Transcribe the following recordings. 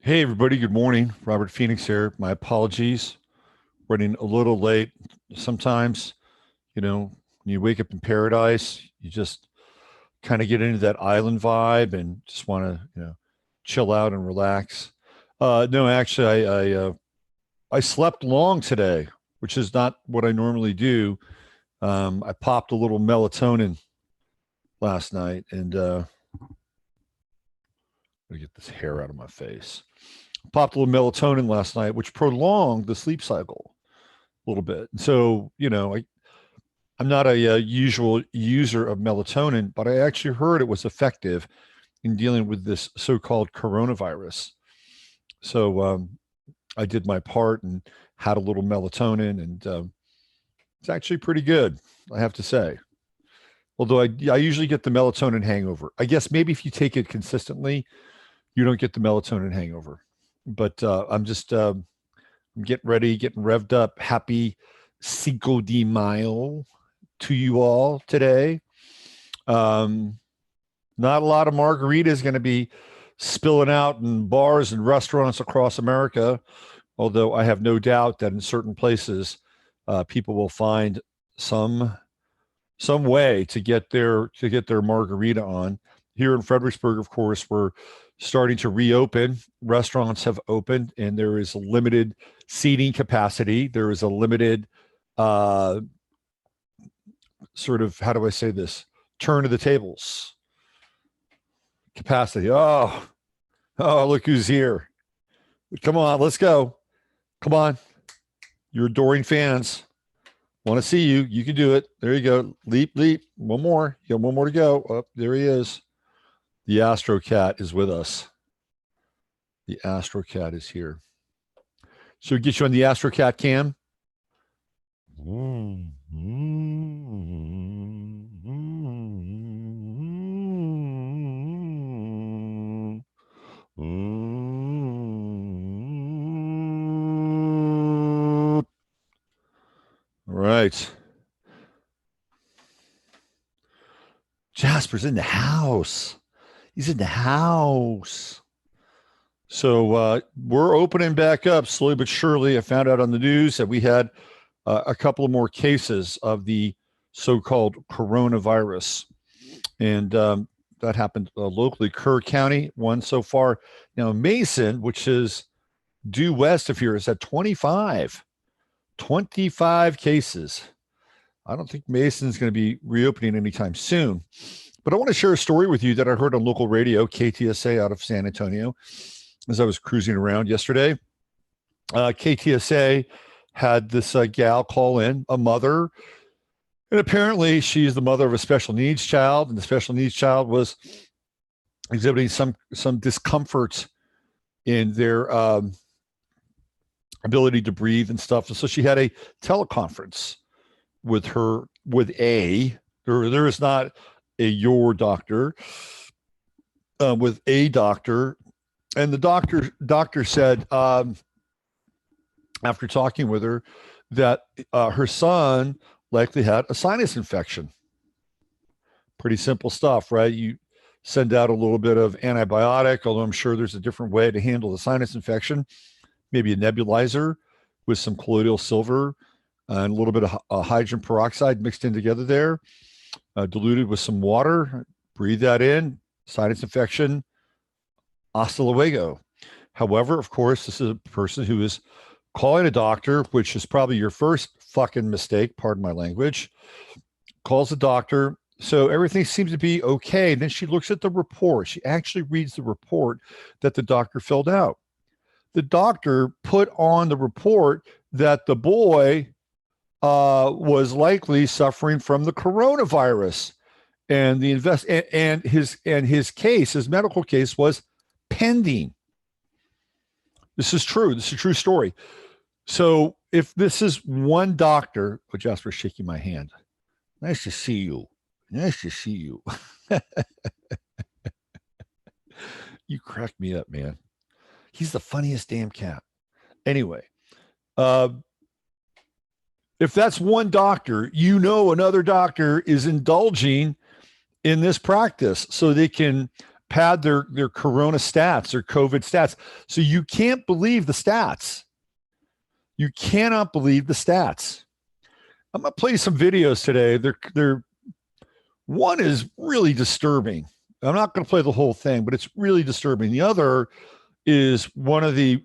Hey, everybody. Good morning. Robert Phoenix here. My apologies. Running a little late. Sometimes, when you wake up in paradise, you just kind of get into that island vibe and just want to, chill out and relax. No, actually, I slept long today, which is not what I normally do. I popped a little melatonin last night, and let me get this hair out of my face. Popped a little melatonin last night, which prolonged the sleep cycle a little bit. So, I'm not a usual user of melatonin, but I actually heard it was effective in dealing with this so-called coronavirus. So I did my part and had a little melatonin, and it's actually pretty good, I have to say. Although I usually get the melatonin hangover. I guess maybe if you take it consistently, you don't get the melatonin hangover. But I'm just getting ready, getting revved up. Happy Cinco de Mayo to you all today. Um, Not a lot of margaritas going to be spilling out in bars and restaurants across America, although I have no doubt that in certain places, people will find some some way to get their margarita on. Here in Fredericksburg, of course, we're starting to reopen. Restaurants have opened, and there is a limited seating capacity. There is a limited uh, sort of, how do I say this, turn of the tables capacity. Oh, look who's here. Come on, let's go. Come on. Your adoring fans want to see you. You can do it. There you go. Leap, leap. One more. You got one more to go. Oh, there he is. The Astro Cat is with us. The Astro Cat is here. Should we get you on the Astro Cat cam? All right. Jasper's in the house. He's in the house. So we're opening back up slowly but surely. I found out on the news that we had a couple of more cases of the so-called coronavirus, and that happened locally, Kerr County, one so far. Now Mason, which is due west of here, is at 25 cases. I don't think Mason's going to be reopening anytime soon. But I want to share a story with you that I heard on local radio, KTSA out of San Antonio, as I was cruising around yesterday. KTSA had this gal call in, a mother, and apparently she's the mother of a special needs child, and the special needs child was exhibiting some discomfort in their ability to breathe and stuff. And so she had a teleconference with there is not a your doctor, with a doctor, and the doctor said, after talking with her, that her son likely had a sinus infection. Pretty simple stuff, right? You send out a little bit of antibiotic, although I'm sure there's a different way to handle the sinus infection. Maybe a nebulizer with some colloidal silver and a little bit of hydrogen peroxide mixed in together there, diluted with some water. Breathe that in. Sinus infection, hasta luego. However, of course, this is a person who is calling a doctor, which is probably your first fucking mistake, pardon my language. Calls the doctor. So everything seems to be okay. And then she looks at the report. She actually reads the report that the doctor filled out. The doctor put on the report that the boy was likely suffering from the coronavirus, and his case, his medical case, was pending. This is true. This is a true story. So if this is one doctor, Jasper's shaking my hand. Nice to see you. Nice to see you. You cracked me up, man. He's the funniest damn cat. Anyway, if that's one doctor, another doctor is indulging in this practice so they can pad their corona stats, their COVID stats. So you can't believe the stats. You cannot believe the stats. I'm going to play some videos today. They're one is really disturbing. I'm not going to play the whole thing, but it's really disturbing. The other is one of the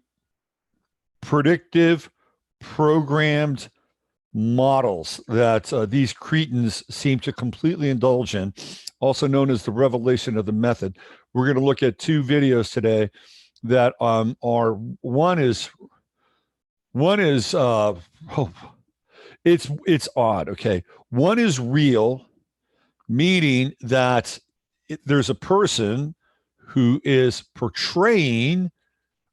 predictive programmed models that these cretins seem to completely indulge in, also known as the revelation of the method. We're going to look at two videos today that are one is it's odd. Okay, one is real, meaning that there's a person who is portraying,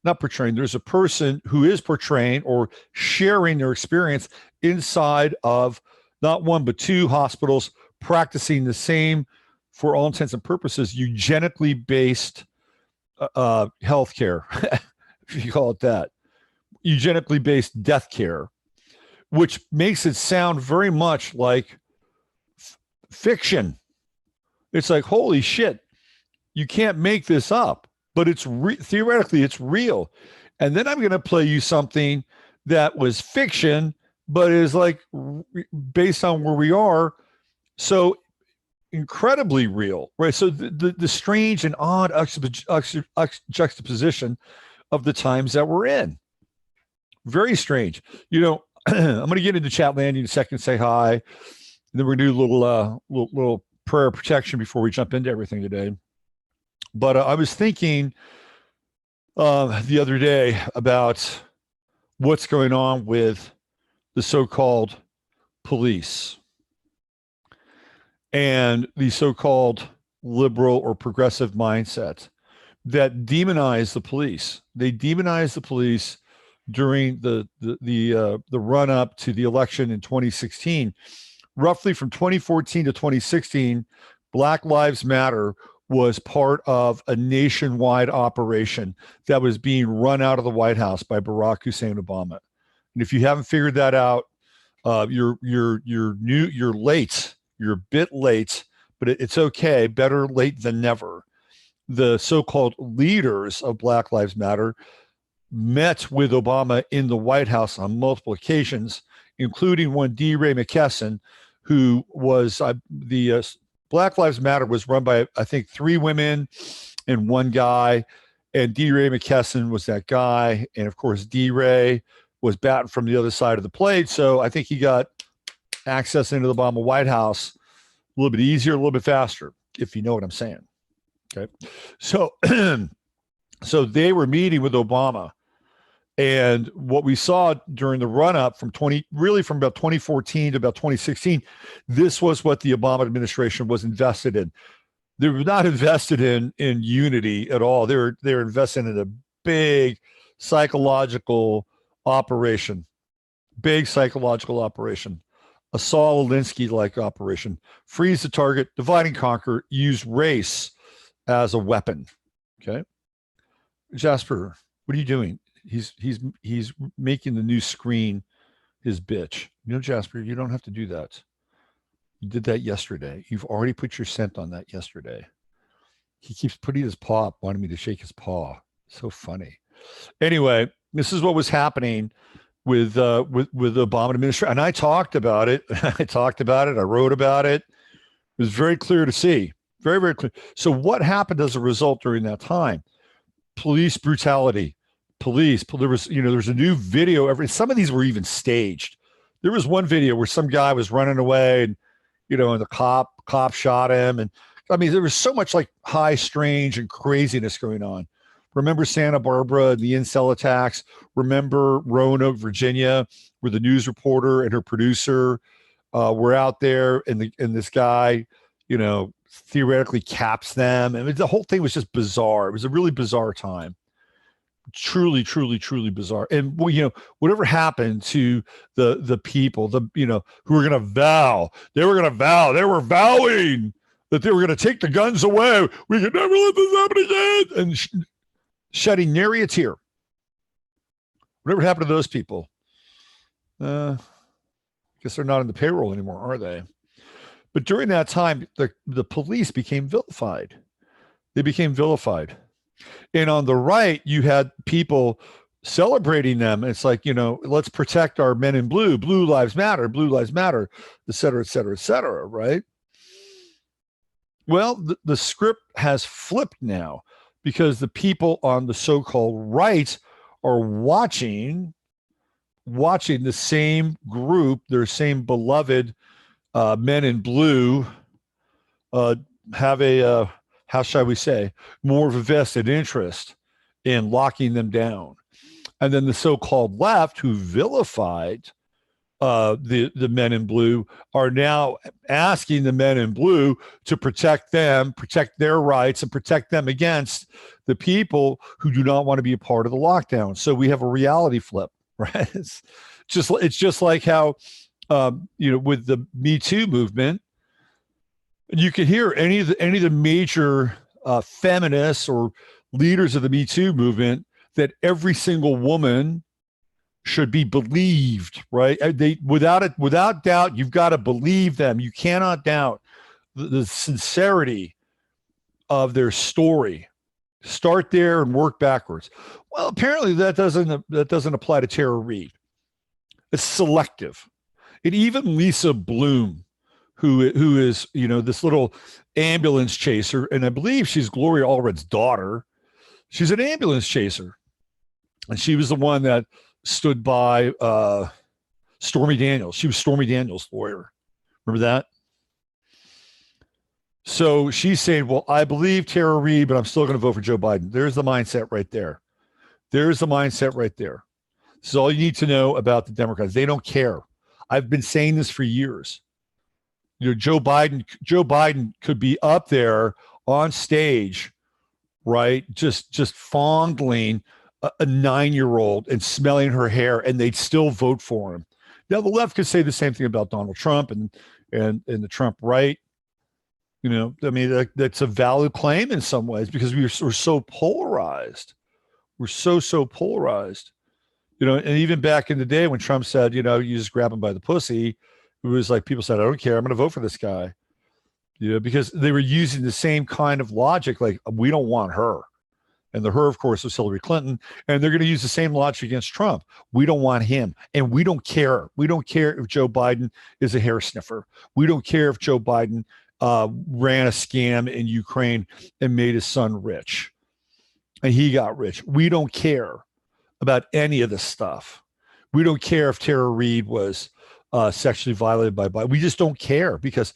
not portraying, there's a person who is portraying or sharing their experience inside of not one, but two hospitals practicing the same, for all intents and purposes, eugenically based healthcare, if you call it that, eugenically based death care, which makes it sound very much like fiction. It's like, holy shit, you can't make this up, but it's theoretically it's real. And then I'm going to play you something that was fiction, but is like based on where we are, so incredibly real, right? So the strange and odd juxtaposition of the times that we're in. Very strange. You know, I'm going to get into chat land in a second, say hi, and then we're going to do a little prayer of protection before we jump into everything today. But I was thinking the other day about what's going on with the so-called police and the so-called liberal or progressive mindset that demonize the police. They demonize the police during the run up to the election in 2016. Roughly from 2014 to 2016, Black Lives Matter was part of a nationwide operation that was being run out of the White House by Barack Hussein Obama. And if you haven't figured that out, you're late. You're a bit late, but it's okay. Better late than never. The so-called leaders of Black Lives Matter met with Obama in the White House on multiple occasions, including one D. Ray McKesson, who was the Black Lives Matter was run by, I think, 3 women and 1 guy, and D. Ray McKesson was that guy. And of course, D. Ray was batting from the other side of the plate. So I think he got access into the Obama White House a little bit easier, a little bit faster, if you know what I'm saying. Okay. So, so they were meeting with Obama. And what we saw during the run-up from about 2014 to about 2016, this was what the Obama administration was invested in. They were not invested in unity at all. They're invested in a big psychological operation, a Saul Alinsky-like operation. Freeze the target, divide and conquer, use race as a weapon. Okay, Jasper, what are you doing? He's making the new screen his bitch. You know, Jasper, you don't have to do that. You did that yesterday. You've already put your scent on that yesterday. He keeps putting his paw up, wanting me to shake his paw. So funny. Anyway, this is what was happening with the Obama administration, and I talked about it. I wrote about it. It was very clear to see. Very, very clear. So what happened as a result during that time? Police brutality. There was a new video. Some of these were even staged. There was one video where some guy was running away and the cop shot him. And I mean, there was so much like high, strange and craziness going on. Remember Santa Barbara and the incel attacks? Remember Roanoke, Virginia, where the news reporter and her producer were out there and this guy, theoretically caps them. And the whole thing was just bizarre. It was a really bizarre time. Truly, truly, truly bizarre. And whatever happened to the people, who were going to vow, they were vowing that they were going to take the guns away. We could never let this happen again. And shedding nary a tear. Whatever happened to those people? I guess they're not in the payroll anymore, are they? But during that time, the police became vilified. They became vilified. And on the right, you had people celebrating them. It's like, let's protect our men in blue. Blue lives matter, et cetera, et cetera, et cetera, right? Well, the script has flipped now because the people on the so-called right are watching the same group, their same beloved men in blue, have a how shall we say, more of a vested interest in locking them down. And then the so-called left, who vilified the men in blue, are now asking the men in blue to protect them, protect their rights, and protect them against the people who do not want to be a part of the lockdown. So we have a reality flip, right? It's just like how with the Me Too movement, you can hear any of the major feminists or leaders of the Me Too movement that every single woman should be believed, right? They without doubt, you've got to believe them. You cannot doubt the sincerity of their story. Start there and work backwards. Well, apparently that doesn't apply to Tara Reade. It's selective. And even Lisa Bloom, who is this little ambulance chaser, and I believe she's Gloria Allred's daughter. She's an ambulance chaser, and she was the one that stood by Stormy Daniels. She was Stormy Daniels' lawyer. Remember that? So she's saying, well, I believe Tara Reade, but I'm still going to vote for Joe Biden. There's the mindset right there. There's the mindset right there. This is all you need to know about the Democrats. They don't care. I've been saying this for years. Joe Biden could be up there on stage, right? Just fondling a 9-year-old and smelling her hair, and they'd still vote for him. Now the left could say the same thing about Donald Trump and the Trump right. I mean, that's a valid claim in some ways because we're so polarized. We're so polarized. And even back in the day when Trump said, you just grab him by the pussy, it was like people said, I don't care, I'm going to vote for this guy. Because they were using the same kind of logic, like we don't want her. And the her, of course, was Hillary Clinton. And they're going to use the same logic against Trump. We don't want him. And we don't care. We don't care if Joe Biden is a hair sniffer. We don't care if Joe Biden ran a scam in Ukraine and made his son rich. And he got rich. We don't care about any of this stuff. We don't care if Tara Reade was sexually violated by Biden. We just don't care because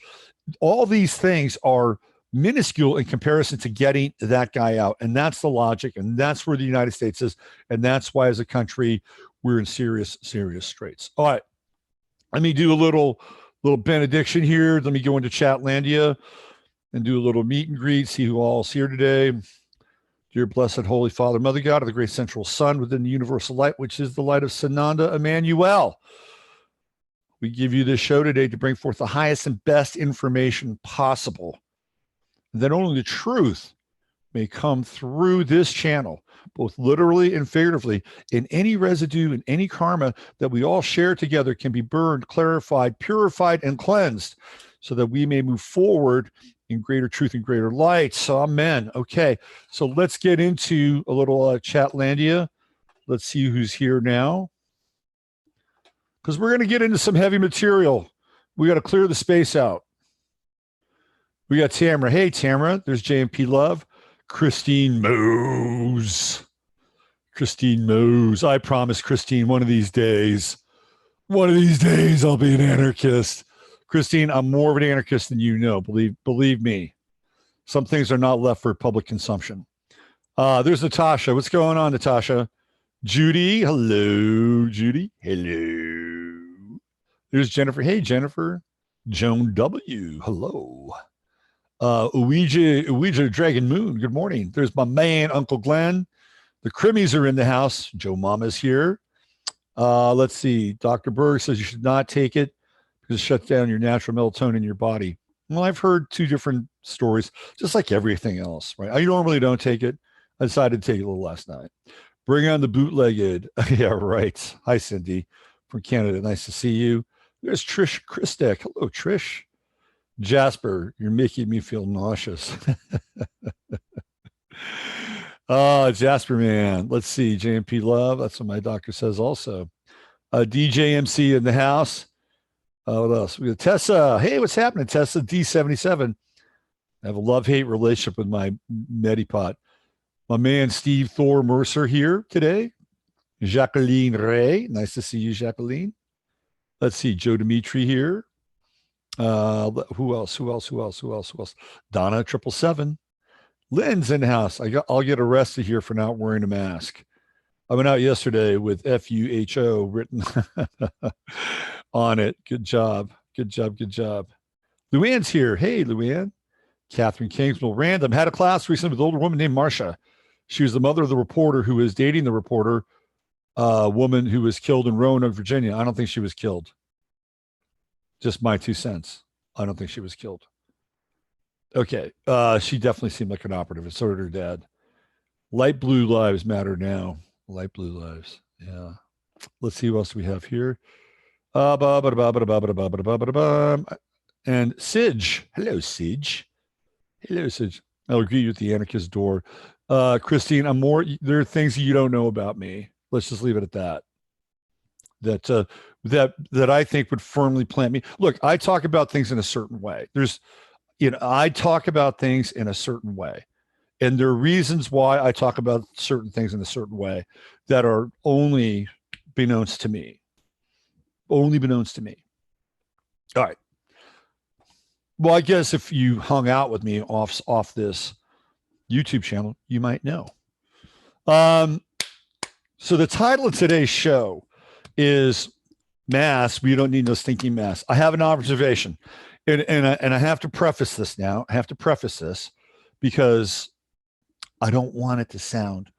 all these things are minuscule in comparison to getting that guy out. And that's the logic. And that's where the United States is. And that's why as a country, we're in serious straits. All right. Let me do a little benediction here. Let me go into Chatlandia and do a little meet and greet, see who all's here today. Dear blessed Holy Father, Mother God of the great central sun within the universal light, which is the light of Sananda Emmanuel. We give you this show today to bring forth the highest and best information possible, that only the truth may come through this channel, both literally and figuratively, and any residue and any karma that we all share together can be burned, clarified, purified, and cleansed so that we may move forward in greater truth and greater light. So amen. Okay, so let's get into a little Chatlandia. Let's see who's here now, because we're going to get into some heavy material. We got to clear the space out. We got Tamara. Hey, Tamara. There's JMP Love. Christine Mose. I promise, Christine, one of these days, I'll be an anarchist. Christine, I'm more of an anarchist than you know. Believe me. Some things are not left for public consumption. There's Natasha. What's going on, Natasha? Judy. Hello, Judy. Hello. There's Jennifer. Hey, Jennifer. Joan W. Hello. Ouija Dragon Moon. Good morning. There's my man, Uncle Glenn. The Crimmies are in the house. Joe Mama's here. Let's see. Dr. Berg says you should not take it because it shuts down your natural melatonin in your body. Well, I've heard two different stories, just like everything else, right? I normally don't take it. I decided to take it a little last night. Bring on the bootlegged. Yeah, right. Hi, Cindy from Canada. Nice to see you. There's Trish Christek. Hello, Trish. Jasper, you're making me feel nauseous. Jasper man. Let's see. JMP Love. That's what my doctor says also. DJMC in the house. What else? We got Tessa. Hey, what's happening? Tessa D77. I have a love-hate relationship with my Medipot. My man Steve Thor Mercer here today. Jacqueline Ray. Nice to see you, Jacqueline. Let's see. Joe Dimitri here. Who else? Donna 777. Lynn's in the house. I'll get arrested here for not wearing a mask. I went out yesterday with FUHO written on it. Good job. Luann's here. Hey, Luann. Catherine Kingsmill. Random. Had a class recently with an older woman named Marcia. She was the mother of the reporter who was dating the reporter, woman who was killed in Roanoke, Virginia. I don't think she was killed. Just my 2 cents. I don't think she was killed. Okay. She definitely seemed like an operative, and so did her dad. Light blue lives matter now. Light blue lives. Yeah. Let's see what else we have here. And Sidge. Hello, Sidge. I'll greet you at the anarchist door. Christine, there are things you don't know about me. Let's just leave it at that. That I think would firmly plant me. Look, I talk about things in a certain way. I talk about things in a certain way. And there are reasons why I talk about certain things in a certain way that are only beknownst to me. Only beknownst to me. All right. Well, I guess if you hung out with me off this YouTube channel, you might know. So the title of today's show is Mask. We don't need no stinking mask. I have an observation. And I have to preface this now. I have to preface this because I don't want it to sound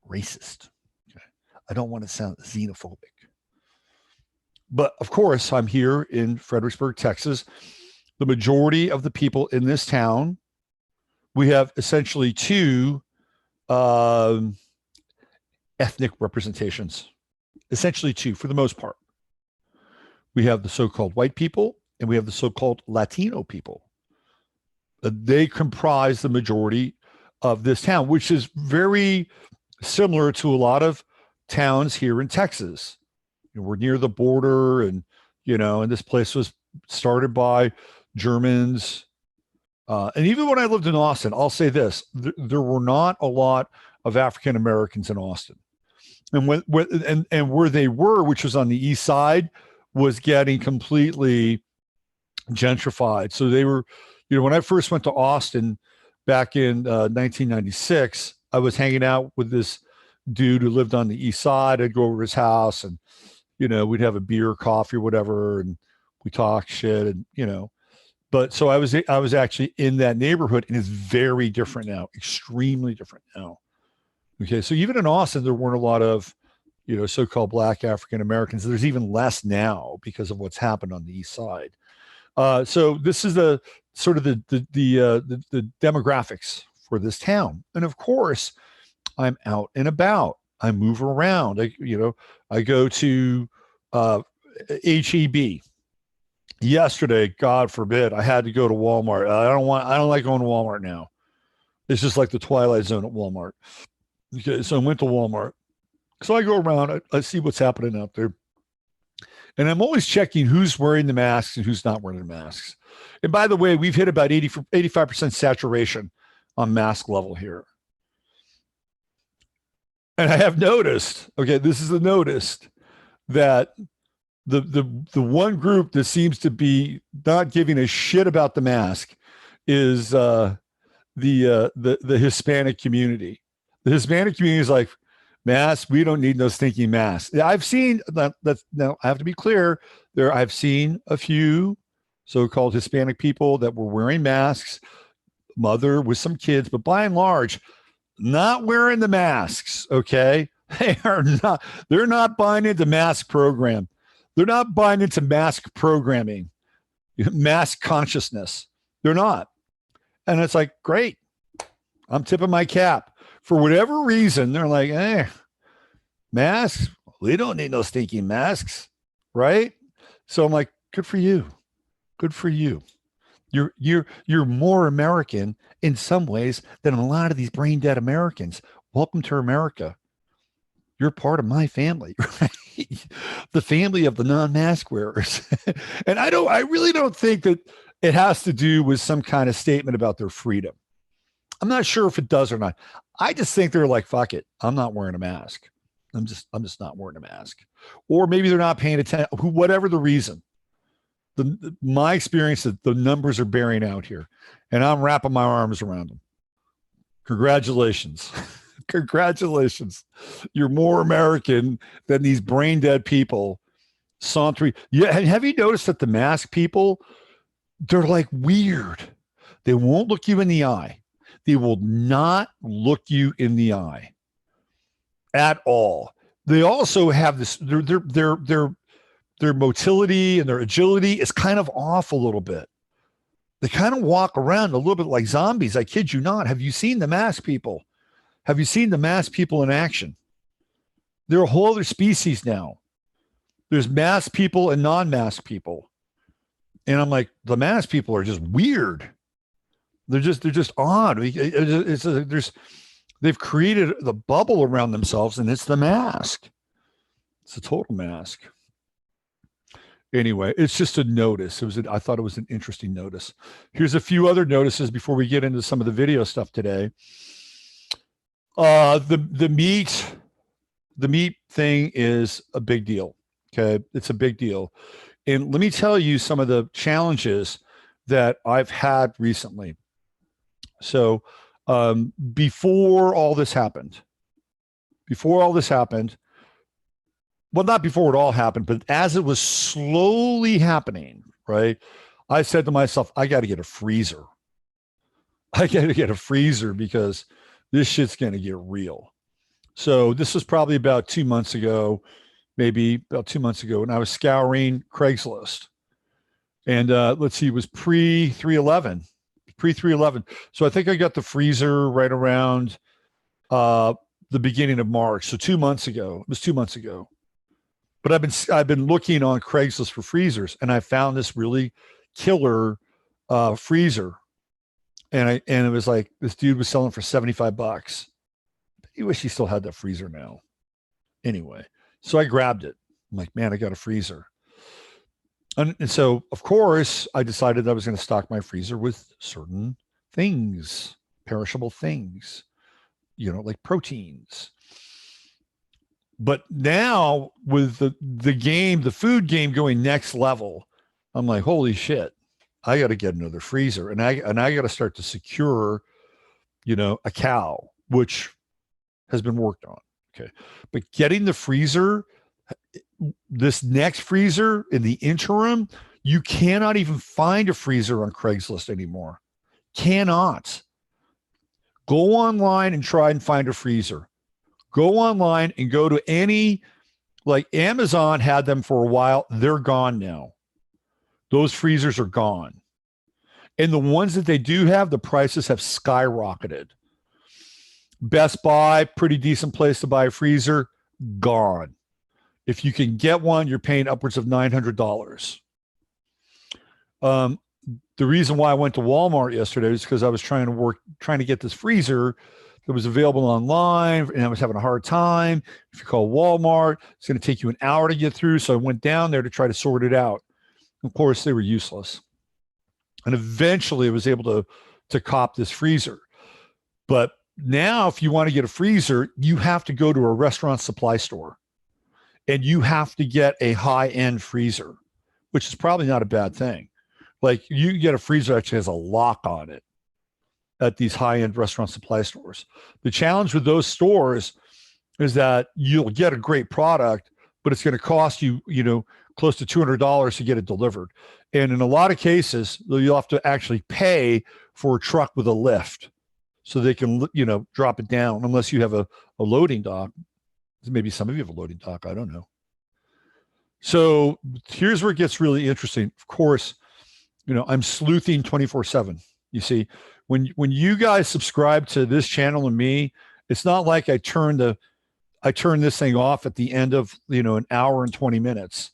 racist. Okay? I don't want it to sound xenophobic. But of course, I'm here in Fredericksburg, Texas. The majority of the people in this town, we have essentially two ethnic representations. Essentially two, for the most part. We have the so-called white people, and we have the so-called Latino people. They comprise the majority of this town, which is very similar to a lot of towns here in Texas. We're near the border, and this place was started by Germans. And even when I lived in Austin, I'll say this: there were not a lot of African Americans in Austin, and where they were, which was on the east side, was getting completely gentrified. So they were, when I first went to Austin back in 1996, I was hanging out with this dude who lived on the east side. I'd go over to his house, and we'd have a beer, coffee, or whatever, and we talk shit, and But so I was actually in that neighborhood, and it's very different now, extremely different now. Okay, so even in Austin, there weren't a lot of so-called Black African Americans. There's even less now because of what's happened on the east side. So this is the sort of the demographics for this town, and of course, I'm out and about. I move around. I go to HEB. Yesterday, God forbid, I had to go to Walmart. I don't like going to Walmart now. It's just like the Twilight Zone at Walmart. Okay, so I went to Walmart. So I go around, I see what's happening out there. And I'm always checking who's wearing the masks and who's not wearing the masks. And by the way, we've hit about 85% saturation on mask level here. And I have noticed, okay, this is the noticed, that the one group that seems to be not giving a shit about the mask is the Hispanic community. The Hispanic community is like, mask, we don't need no stinking masks. I've seen that's now I have to be clear there. I've seen a few so-called Hispanic people that were wearing masks, mother with some kids, but by and large, not wearing the masks. Okay. They're not buying into mask program. They're not buying into mask programming, mask consciousness. They're not. And it's like, great. I'm tipping my cap. For whatever reason, they're like, masks? We don't need no stinking masks. Right? So I'm like, good for you. Good for you. You're more American in some ways than a lot of these brain dead Americans. Welcome to America. You're part of my family, right? The family of the non-mask wearers. And I really don't think that it has to do with some kind of statement about their freedom. I'm not sure if it does or not. I just think they're like, fuck it. I'm not wearing a mask. I'm just not wearing a mask. Or maybe they're not paying attention, whatever the reason. My experience that the numbers are bearing out here, and I'm wrapping my arms around them. Congratulations. Congratulations. You're more American than these brain dead people sauntering. Yeah. Have you noticed that the mask people, they're like weird. They won't look you in the eye. They will not look you in the eye at all. They also have this, their motility and their agility is kind of off a little bit. They kind of walk around a little bit like zombies. I kid you not. Have you seen the mask people? Have you seen the mask people in action? They're a whole other species now. There's mask people and non-mask people. And I'm like, the mask people are just weird. They're just odd. They've created the bubble around themselves, and it's the mask. It's a total mask. Anyway, it's just a notice. I thought it was an interesting notice. Here's a few other notices before we get into some of the video stuff today. The meat thing is a big deal. Okay, it's a big deal. And let me tell you some of the challenges that I've had recently. So before all this happened, well, not before it all happened, but as it was slowly happening, right? I said to myself, I got to get a freezer. I got to get a freezer because this shit's going to get real. So this was probably about 2 months ago, maybe about 2 months ago, when I was scouring Craigslist. And let's see, it was pre-311. So I think I got the freezer right around the beginning of March. So 2 months ago. It was 2 months ago. But I've been looking on Craigslist for freezers, and I found this really killer freezer. And it was like, this dude was selling for $75. I wish he still had that freezer now. Anyway, so I grabbed it. I'm like, man, I got a freezer. And so, of course, I decided I was going to stock my freezer with certain things, perishable things, like proteins. But now with the food game going next level, I'm like, holy shit, I got to get another freezer. And I got to start to secure, a cow, which has been worked on. Okay. But getting the freezer, this next freezer in the interim, you cannot even find a freezer on Craigslist anymore. Cannot. Go online and try and find a freezer. Go online and go to any, like Amazon had them for a while. They're gone now. Those freezers are gone. And the ones that they do have, the prices have skyrocketed. Best Buy, pretty decent place to buy a freezer, gone. If you can get one, you're paying upwards of $900. The reason why I went to Walmart yesterday is because I was trying to get this freezer that was available online, and I was having a hard time. If you call Walmart, it's going to take you an hour to get through. So I went down there to try to sort it out. Of course, they were useless. And eventually I was able to cop this freezer. But now if you want to get a freezer, you have to go to a restaurant supply store. And you have to get a high-end freezer, which is probably not a bad thing. Like you can get a freezer that actually has a lock on it at these high-end restaurant supply stores. The challenge with those stores is that you'll get a great product, but it's going to cost you, close to $200 to get it delivered. And in a lot of cases, you'll have to actually pay for a truck with a lift so they can, drop it down, unless you have a loading dock. Maybe some of you have a loading dock. I don't know. So here's where it gets really interesting. Of course, I'm sleuthing 24/7. You see, when you guys subscribe to this channel and me, it's not like I turn this thing off at the end of, an hour and 20 minutes.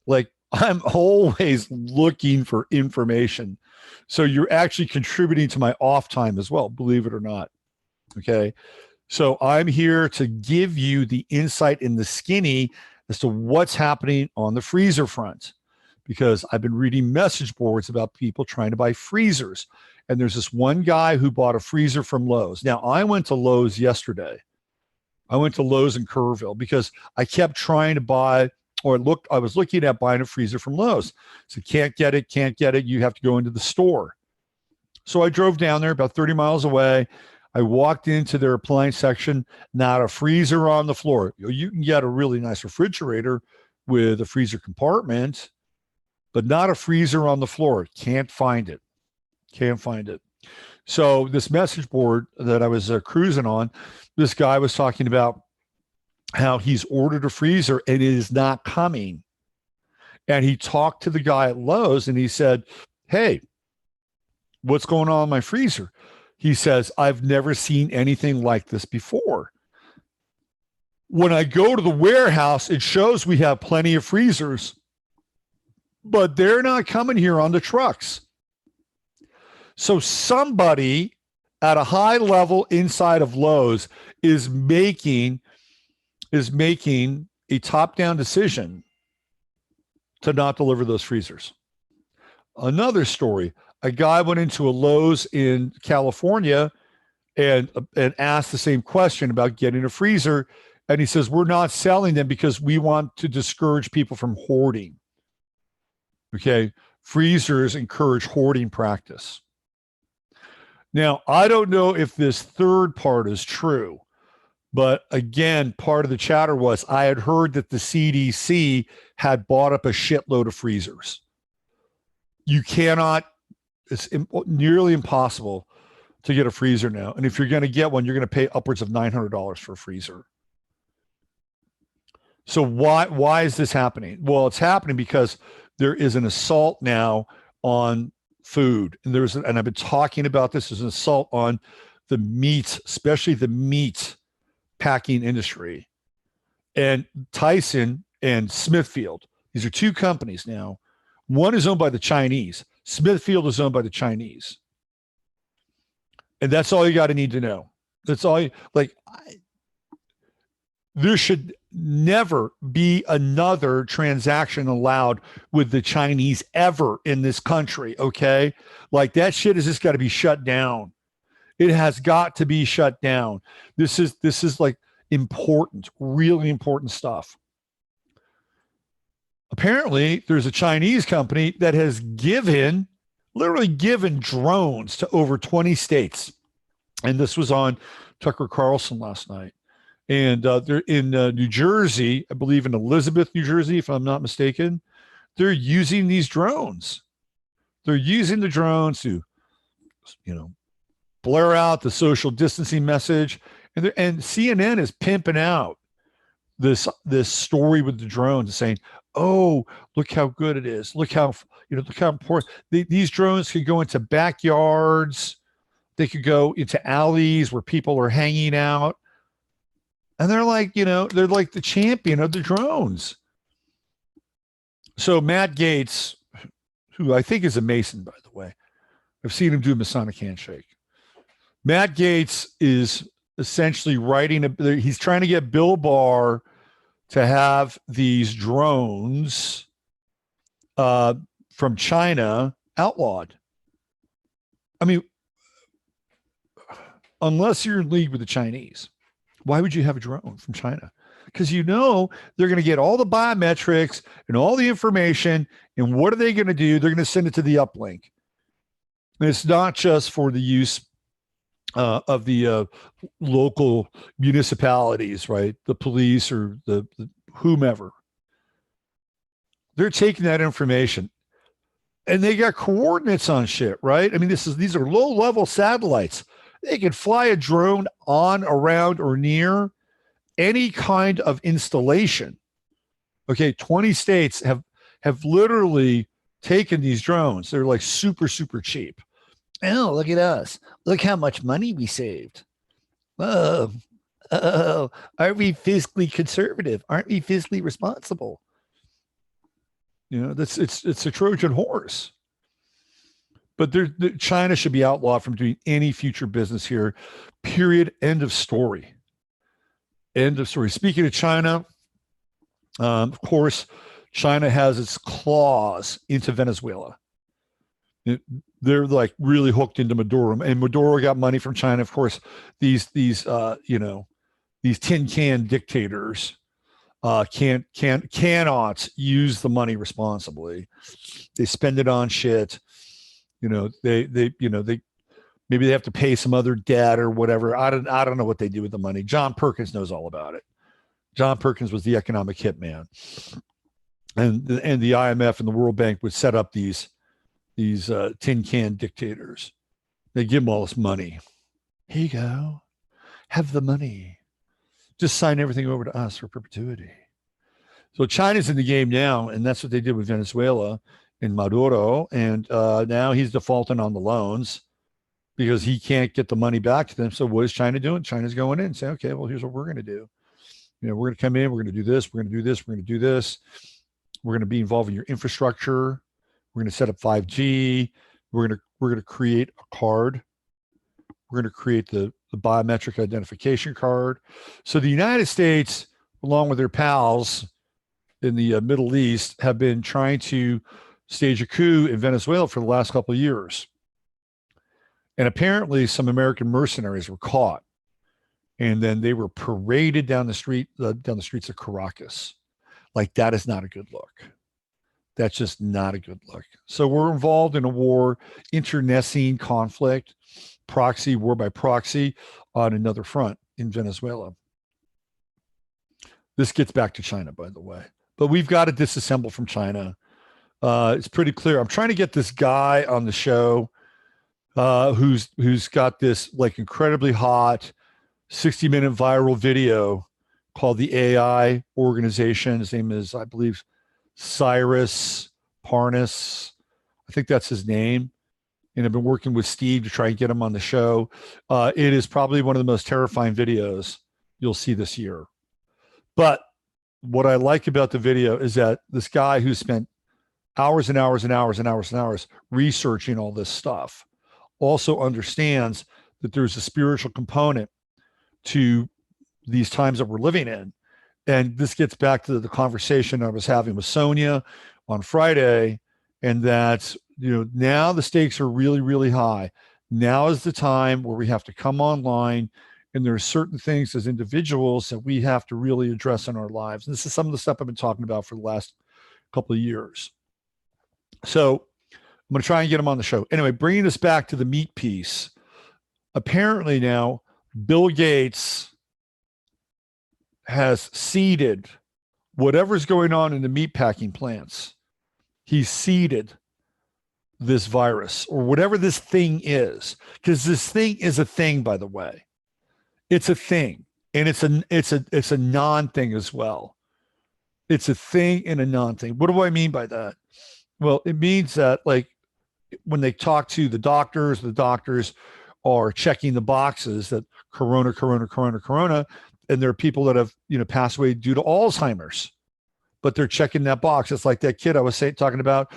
Like I'm always looking for information. So you're actually contributing to my off time as well, believe it or not. Okay. So I'm here to give you the insight in the skinny as to what's happening on the freezer front, because I've been reading message boards about people trying to buy freezers. And there's this one guy who bought a freezer from Lowe's. Now, I went to Lowe's yesterday. I went to Lowe's in Kerrville because I kept trying to buy, I was looking at buying a freezer from Lowe's. So can't get it. You have to go into the store. So I drove down there about 30 miles away. I walked into their appliance section, not a freezer on the floor. You can get a really nice refrigerator with a freezer compartment, but not a freezer on the floor. Can't find it. So this message board that I was cruising on, this guy was talking about how he's ordered a freezer and it is not coming. And he talked to the guy at Lowe's and he said, "Hey, what's going on in my freezer?" He says, "I've never seen anything like this before. When I go to the warehouse, it shows we have plenty of freezers, but they're not coming here on the trucks." So somebody at a high level inside of Lowe's is making a top-down decision to not deliver those freezers. Another story, a guy went into a Lowe's in California and asked the same question about getting a freezer. And he says, "We're not selling them because we want to discourage people from hoarding." Okay. Freezers encourage hoarding practice. Now, I don't know if this third part is true, but again, part of the chatter was I had heard that the CDC had bought up a shitload of freezers. You cannot, it's nearly impossible to get a freezer now. And if you're going to get one, you're going to pay upwards of $900 for a freezer. So why is this happening? Well, it's happening because there is an assault now on food. And I've been talking about this as an assault on the meat, especially the meat packing industry. And Tyson and Smithfield, these are two companies now. One is owned by the Chinese. Smithfield is owned by the Chinese. And that's all you got to need to know. That's all there should never be another transaction allowed with the Chinese ever in this country. Okay. Like that shit has just got to be shut down. It has got to be shut down. This is like important, really important stuff. Apparently there's a Chinese company that has literally given drones to over 20 states. And this was on Tucker Carlson last night. And they're in New Jersey, I believe in Elizabeth, New Jersey, if I'm not mistaken. They're using these drones. They're using the drones to, blare out the social distancing message. And CNN is pimping out this story with the drones, saying, "Oh, look how good it is. Look how important these drones could go into backyards. They could go into alleys where people are hanging out." And they're like, they're like the champion of the drones. So Matt Gaetz, who I think is a Mason, by the way, I've seen him do a Masonic handshake. Matt Gaetz is essentially he's trying to get Bill Barr to have these drones from China outlawed. I mean, unless you're in league with the Chinese, why would you have a drone from China? Because they're going to get all the biometrics and all the information. And what are they going to do? They're going to send it to the uplink. And it's not just for the use of the local municipalities, right? The police or the whomever. They're taking that information. And they got coordinates on shit, right? I mean, these are low-level satellites. They can fly a drone on, around, or near any kind of installation. Okay, 20 states have literally taken these drones. They're like super, super cheap. Oh, look at us. Look how much money we saved. Oh, aren't we fiscally conservative? Aren't we fiscally responsible? It's a Trojan horse. But China should be outlawed from doing any future business here. Period. End of story. End of story. Speaking of China, of course, China has its claws into Venezuela. They're like really hooked into Maduro, and Maduro got money from China. Of course, these tin can dictators cannot use the money responsibly. They spend it on shit. They maybe they have to pay some other debt or whatever. I don't know what they do with the money. John Perkins knows all about it. John Perkins was the economic hitman, and the IMF and the World Bank would set up these tin can dictators. They give them all this money. Here you go, have the money. Just sign everything over to us for perpetuity. So China's in the game now, and that's what they did with Venezuela and Maduro. And now he's defaulting on the loans because he can't get the money back to them. So what is China doing? China's going in and saying, okay, well, here's what we're going to do. We're going to come in, we're going to do this, we're going to do this, we're going to do this. We're going to be involved in your infrastructure. We're going to set up 5G. We're going to create a card. We're going to create the biometric identification card. So the United States, along with their pals in the Middle East, have been trying to stage a coup in Venezuela for the last couple of years. And apparently some American mercenaries were caught. And then they were paraded down the streets of Caracas. Like, that is not a good look. That's just not a good look. So we're involved in a war, internecine conflict, proxy, war by proxy on another front in Venezuela. This gets back to China, by the way. But we've got to disassemble from China. It's pretty clear. I'm trying to get this guy on the show who's got this like incredibly hot 60-minute viral video called the AI Organization. His name is, I believe, Cyrus Parnas. I think that's his name. And I've been working with Steve to try and get him on the show. It is probably one of the most terrifying videos you'll see this year. But what I like about the video is that this guy who spent hours and hours and hours and hours and hours researching all this stuff also understands that there's a spiritual component to these times that we're living in. And this gets back to the conversation I was having with Sonia on Friday, and that, now the stakes are really, really high. Now is the time where we have to come online, and there are certain things as individuals that we have to really address in our lives. And this is some of the stuff I've been talking about for the last couple of years. So I'm going to try and get him on the show. Anyway, bringing us back to the meat piece. Apparently now, Bill Gates has seeded whatever's going on in the meatpacking plants. He's seeded this virus or whatever this thing is, because this thing is a thing, by the way. It's a thing, and it's a non-thing as well. It's a thing and a non-thing. What do I mean by that? Well, it means that, like, when they talk to the doctors are checking the boxes that corona, and there are people that have passed away due to Alzheimer's, but they're checking that box. It's like that kid I was talking about,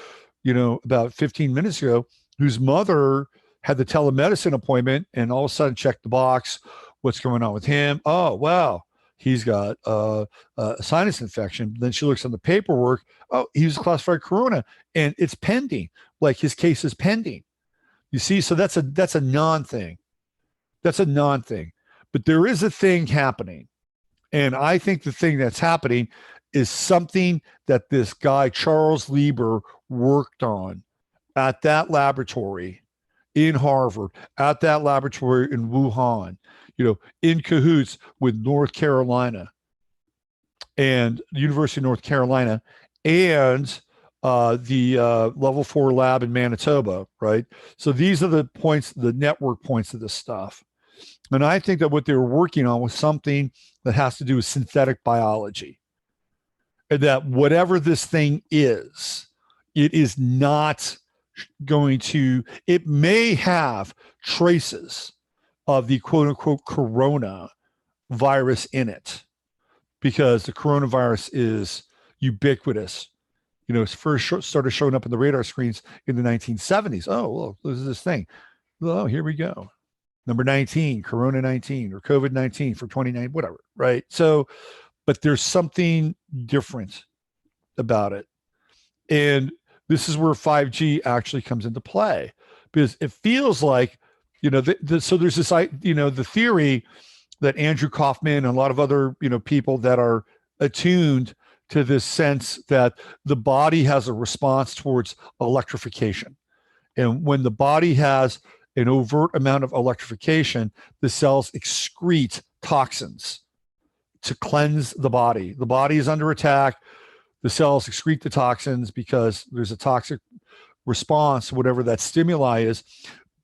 about 15 minutes ago, whose mother had the telemedicine appointment and all of a sudden checked the box. What's going on with him? Oh, wow, he's got a sinus infection. Then she looks on the paperwork. Oh, he was classified corona, and it's pending. Like, his case is pending. You see, so that's a non-thing. That's a non-thing. But there is a thing happening. And I think the thing that's happening is something that this guy, Charles Lieber, worked on at that laboratory in Harvard, at that laboratory in Wuhan, in cahoots with North Carolina and the University of North Carolina and the level 4 lab in Manitoba, right? So these are the points, the network points of this stuff. And I think that what they were working on was something that has to do with synthetic biology. And that whatever this thing is, it is not going to, it may have traces of the quote unquote corona virus in it, because the coronavirus is ubiquitous Started showing up in the radar screens in the 1970s. Oh, well, this is this thing. Oh, here we go. Number 19, Corona 19 or COVID 19 for 29, whatever, right? So, but there's something different about it. And this is where 5G actually comes into play because it feels like, so there's this, the theory that Andrew Kaufman and a lot of other, people that are attuned to this sense that the body has a response towards electrification. And when the body has an overt amount of electrification, the cells excrete toxins to cleanse the body. The body is under attack. The cells excrete the toxins because there's a toxic response, whatever that stimuli is.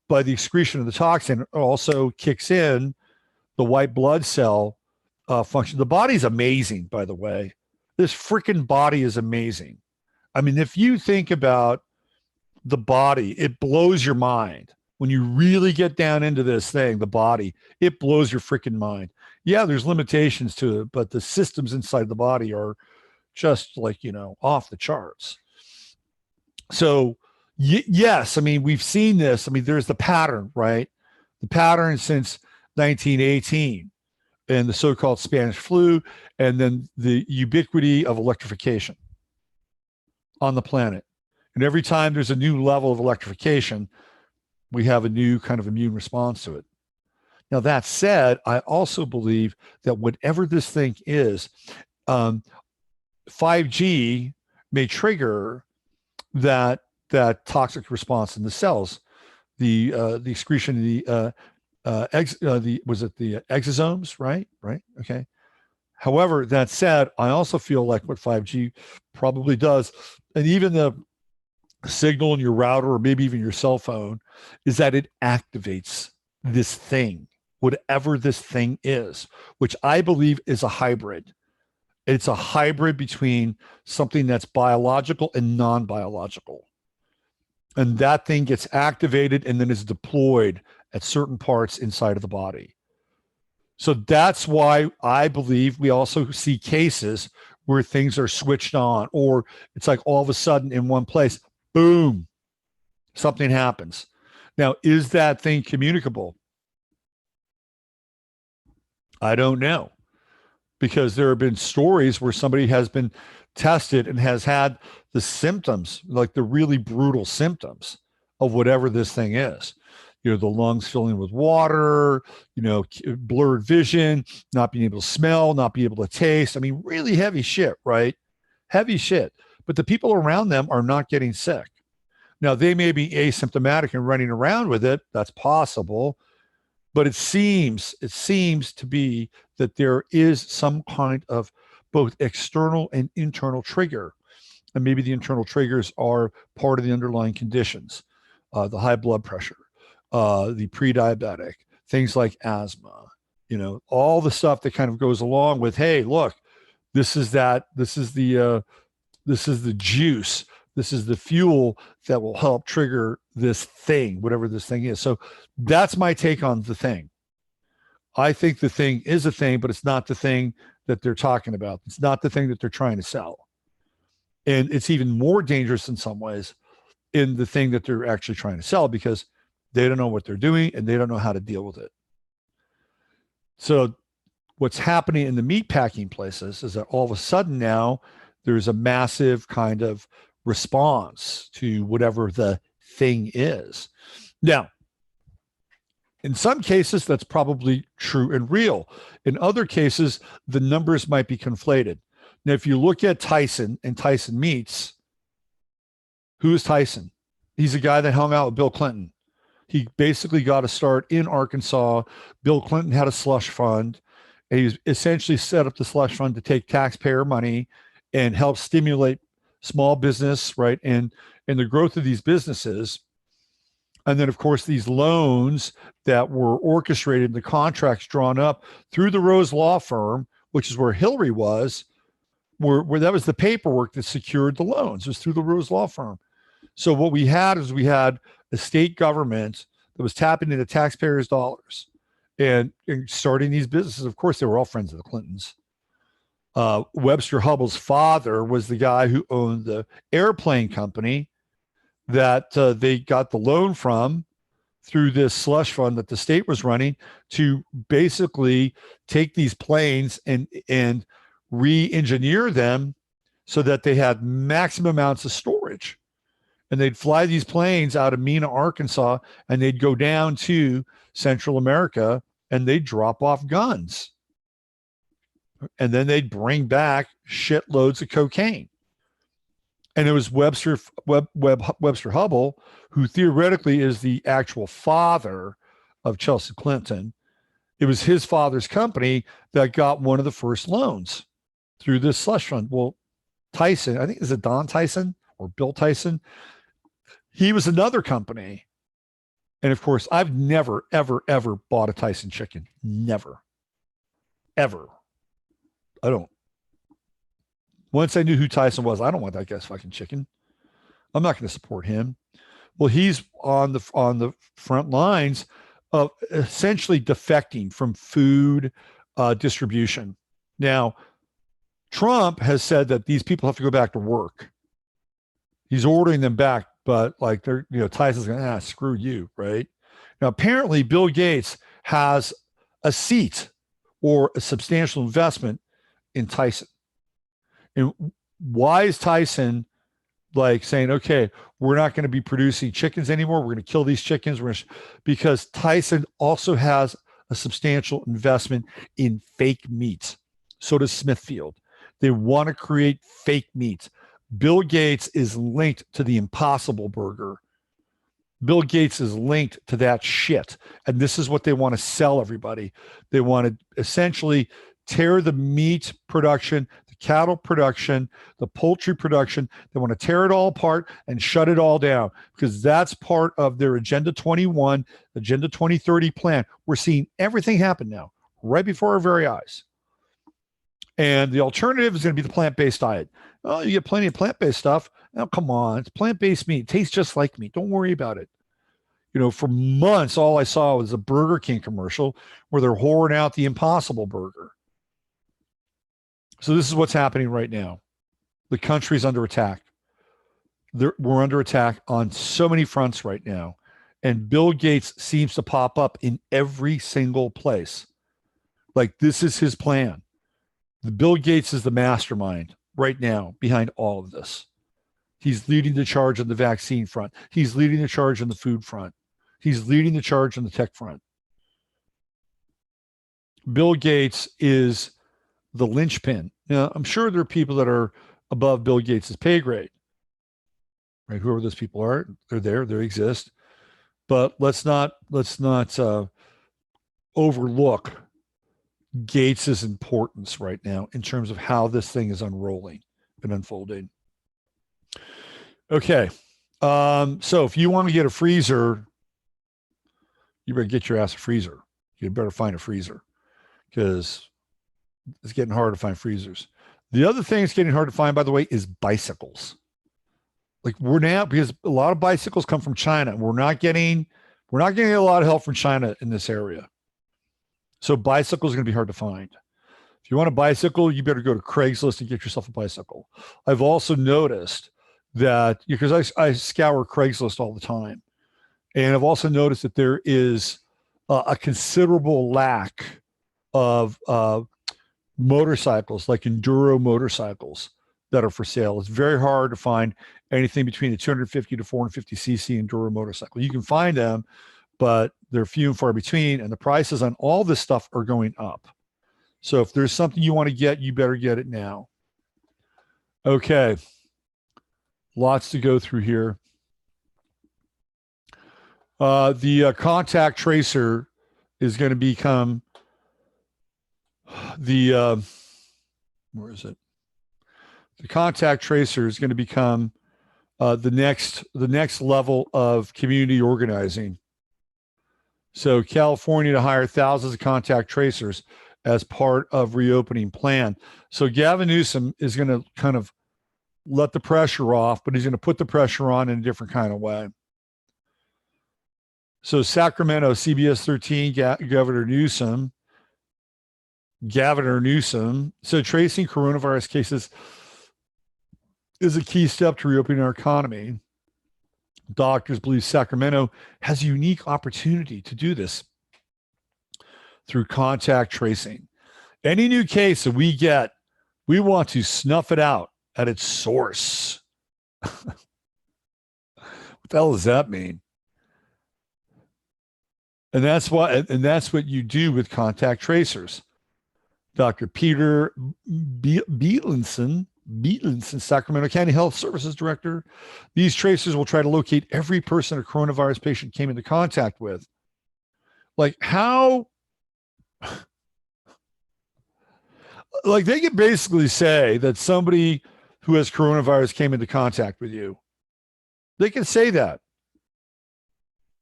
By the excretion of the toxin, it also kicks in the white blood cell function. The body's amazing, by the way. This freaking body is amazing. I mean, if you think about the body, it blows your mind. When you really get down into this thing, the body, it blows your freaking mind. Yeah, there's limitations to it, but the systems inside the body are just like, off the charts. So yes, I mean, we've seen this. I mean, there's the pattern, right? The pattern since 1918 and the so-called Spanish flu, and then the ubiquity of electrification on the planet. And every time there's a new level of electrification, we have a new kind of immune response to it. Now, that said, I also believe that whatever this thing is, 5G may trigger that toxic response in the cells, the excretion of the exosomes, right? Okay. However, that said, I also feel like what 5G probably does, and even the signal in your router or maybe even your cell phone, is that it activates this thing, whatever this thing is, which I believe is a hybrid. It's a hybrid between something that's biological and non-biological. And that thing gets activated and then is deployed at certain parts inside of the body. So that's why I believe we also see cases where things are switched on, or it's like all of a sudden in one place, boom, something happens. Now, is that thing communicable? I don't know, because there have been stories where somebody has been tested and has had the symptoms, like the really brutal symptoms of whatever this thing is. The lungs filling with water, blurred vision, not being able to smell, not being able to taste. I mean, really heavy shit, right? Heavy shit. But the people around them are not getting sick. Now, they may be asymptomatic and running around with it. That's possible. But it seems to be that there is some kind of both external and internal trigger. And maybe the internal triggers are part of the underlying conditions, the high blood pressure, the pre-diabetic, things like asthma, all the stuff that kind of goes along with, hey, look, this is the juice. This is the fuel that will help trigger this thing, whatever this thing is. So that's my take on the thing. I think the thing is a thing, but it's not the thing that they're talking about. It's not the thing that they're trying to sell. And it's even more dangerous in some ways in the thing that they're actually trying to sell, because they don't know what they're doing and they don't know how to deal with it. So what's happening in the meat packing places is that all of a sudden now there's a massive kind of response to whatever the thing is. Now, in some cases, that's probably true and real. In other cases, the numbers might be conflated. Now, if you look at Tyson and Tyson Meats, who is Tyson? He's a guy that hung out with Bill Clinton. He basically got a start in Arkansas. Bill Clinton had a slush fund. And he essentially set up the slush fund to take taxpayer money and help stimulate small business, right? And the growth of these businesses. And then, of course, these loans that were orchestrated, the contracts drawn up through the Rose Law Firm, which is where Hillary was, where that was the paperwork that secured the loans. It was through the Rose Law Firm. So what we had is we had a state government that was tapping into taxpayers' dollars and starting these businesses. Of course, they were all friends of the Clintons. Webster Hubbell's father was the guy who owned the airplane company that they got the loan from through this slush fund that the state was running to basically take these planes and re-engineer them so that they had maximum amounts of storage. And they'd fly these planes out of Mena, Arkansas, and they'd go down to Central America and they'd drop off guns. And then they'd bring back shitloads of cocaine. And it was Webster Hubbell, who theoretically is the actual father of Chelsea Clinton. It was his father's company that got one of the first loans through this slush fund. Well, Tyson, I think, is it Don Tyson or Bill Tyson? He was another company. And of course, I've never, ever, ever bought a Tyson chicken. Never. Ever. I don't. Once I knew who Tyson was, I don't want that guy's fucking chicken. I'm not going to support him. Well, he's on the front lines of essentially defecting from food distribution. Now, Trump has said that these people have to go back to work. He's ordering them back, but like they're, Tyson's going, screw you, right? Now, apparently, Bill Gates has a seat or a substantial investment in Tyson. And why is Tyson like saying, okay, we're not going to be producing chickens anymore. We're going to kill these chickens. Because Tyson also has a substantial investment in fake meat. So does Smithfield. They want to create fake meat. Bill Gates is linked to the Impossible Burger. Bill Gates is linked to that shit. And this is what they want to sell everybody. They want to essentially tear the meat production, the cattle production, the poultry production. They want to tear it all apart and shut it all down because that's part of their Agenda 21, Agenda 2030 plan. We're seeing everything happen now, right before our very eyes. And the alternative is going to be the plant-based diet. Oh, you get plenty of plant-based stuff. Now, come on. It's plant-based meat. It tastes just like meat. Don't worry about it. For months, all I saw was a Burger King commercial where they're whoring out the Impossible Burger. So this is what's happening right now. The country's under attack. We're under attack on so many fronts right now. And Bill Gates seems to pop up in every single place. Like this is his plan. The Bill Gates is the mastermind right now behind all of this. He's leading the charge on the vaccine front. He's leading the charge on the food front. He's leading the charge on the tech front. Bill Gates is the linchpin. Now, I'm sure there are people that are above Bill Gates' pay grade, right? Whoever those people are, they're there, they exist. But let's not overlook Gates's importance right now in terms of how this thing is unrolling and unfolding. Okay. So if you want to get a freezer, you better get your ass a freezer. You better find a freezer because it's getting hard to find freezers. The other thing that's getting hard to find, by the way, is bicycles. Like because a lot of bicycles come from China. We're not getting a lot of help from China in this area. So bicycles are going to be hard to find. If you want a bicycle, you better go to Craigslist and get yourself a bicycle. I've also noticed that because I scour Craigslist all the time, and I've also noticed that there is a considerable lack of motorcycles, like enduro motorcycles that are for sale. It's very hard to find anything between a 250 to 450 cc enduro motorcycle. You can find them, but they're few and far between, and the prices on all this stuff are going up. So if there's something you want to get, you better get it now. Okay. Lots to go through here. The contact tracer is going to become where is it? The contact tracer is going to become the next level of community organizing. So California to hire thousands of contact tracers as part of reopening plan. So Gavin Newsom is going to kind of let the pressure off, but he's going to put the pressure on in a different kind of way. So Sacramento, CBS 13, Governor Newsom Governor Newsom said tracing coronavirus cases is a key step to reopening our economy. Doctors believe Sacramento has a unique opportunity to do this through contact tracing. Any new case that we get, we want to snuff it out at its source. What the hell does that mean? And that's what you do with contact tracers. Dr. Peter Beetlinson, Sacramento County Health Services Director. These tracers will try to locate every person a coronavirus patient came into contact with. Like how, like they could basically say that somebody who has coronavirus came into contact with you. They can say that.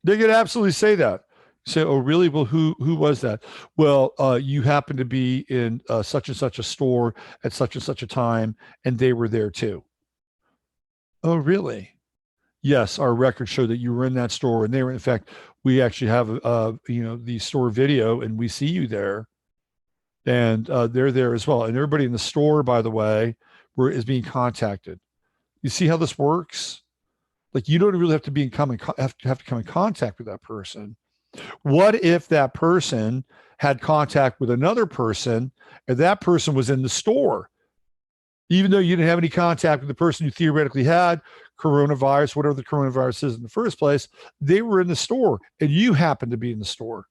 They could absolutely say that. Say, oh, really? Well, who was that? Well, you happen to be in such and such a store at such and such a time, and they were there too. Oh, really? Yes, our records show that you were in that store, and they were. In fact, we actually have the store video, and we see you there, and they're there as well. And everybody in the store, by the way, is being contacted. You see how this works? Like you don't really have to have to come in contact with that person. What if that person had contact with another person and that person was in the store? Even though you didn't have any contact with the person who theoretically had coronavirus, whatever the coronavirus is in the first place, they were in the store and you happened to be in the store.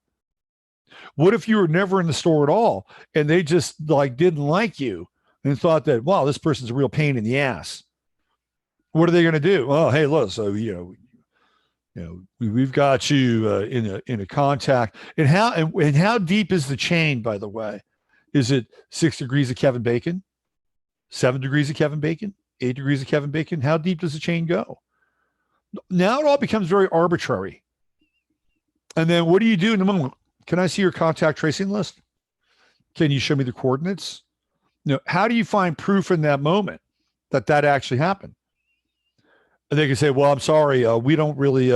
What if you were never in the store at all and they just like didn't like you and thought that, wow, this person's a real pain in the ass? What are they going to do? Oh, hey, look, so, we've got you in a contact. And how deep is the chain, by the way? Is it 6 degrees of Kevin Bacon, 7 degrees of Kevin Bacon, 8 degrees of Kevin Bacon? How deep does the chain go? Now it all becomes very arbitrary. And then what do you do in the moment? Can I see your contact tracing list? Can you show me the coordinates? How do you find proof in that moment that actually happened? And they can say, well, I'm sorry, we don't really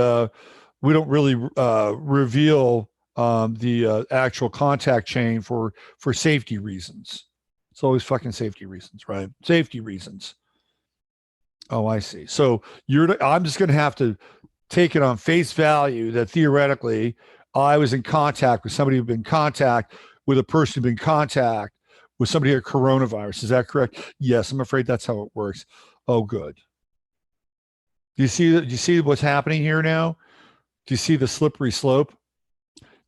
reveal the actual contact chain for safety reasons. It's always fucking safety reasons, right? Safety reasons. Oh, I see. So I'm just going to have to take it on face value that theoretically I was in contact with somebody who'd been in contact with a person who'd been in contact with somebody who had coronavirus. Is that correct? Yes, I'm afraid that's how it works. Oh, good. Do you see what's happening here now? Do you see the slippery slope?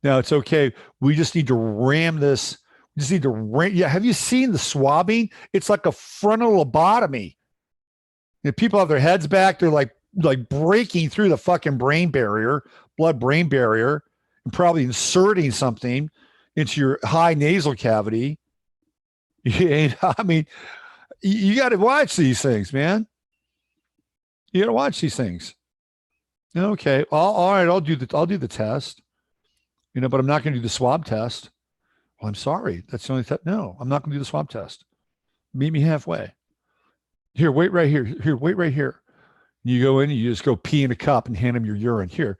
Now it's okay. We just need to ram this. We just need to ram. Yeah. Have you seen the swabbing? It's like a frontal lobotomy. People have their heads back. They're like breaking through the fucking blood-brain barrier, and probably inserting something into your high nasal cavity. I mean, you got to watch these things, man. You got to watch these things. Okay. All right. I'll do the test, but I'm not going to do the swab test. Well, I'm sorry. That's the only test. No, I'm not going to do the swab test. Meet me halfway. Here, wait right here. Here, wait right here. You go in and you just go pee in a cup and hand them your urine. Here,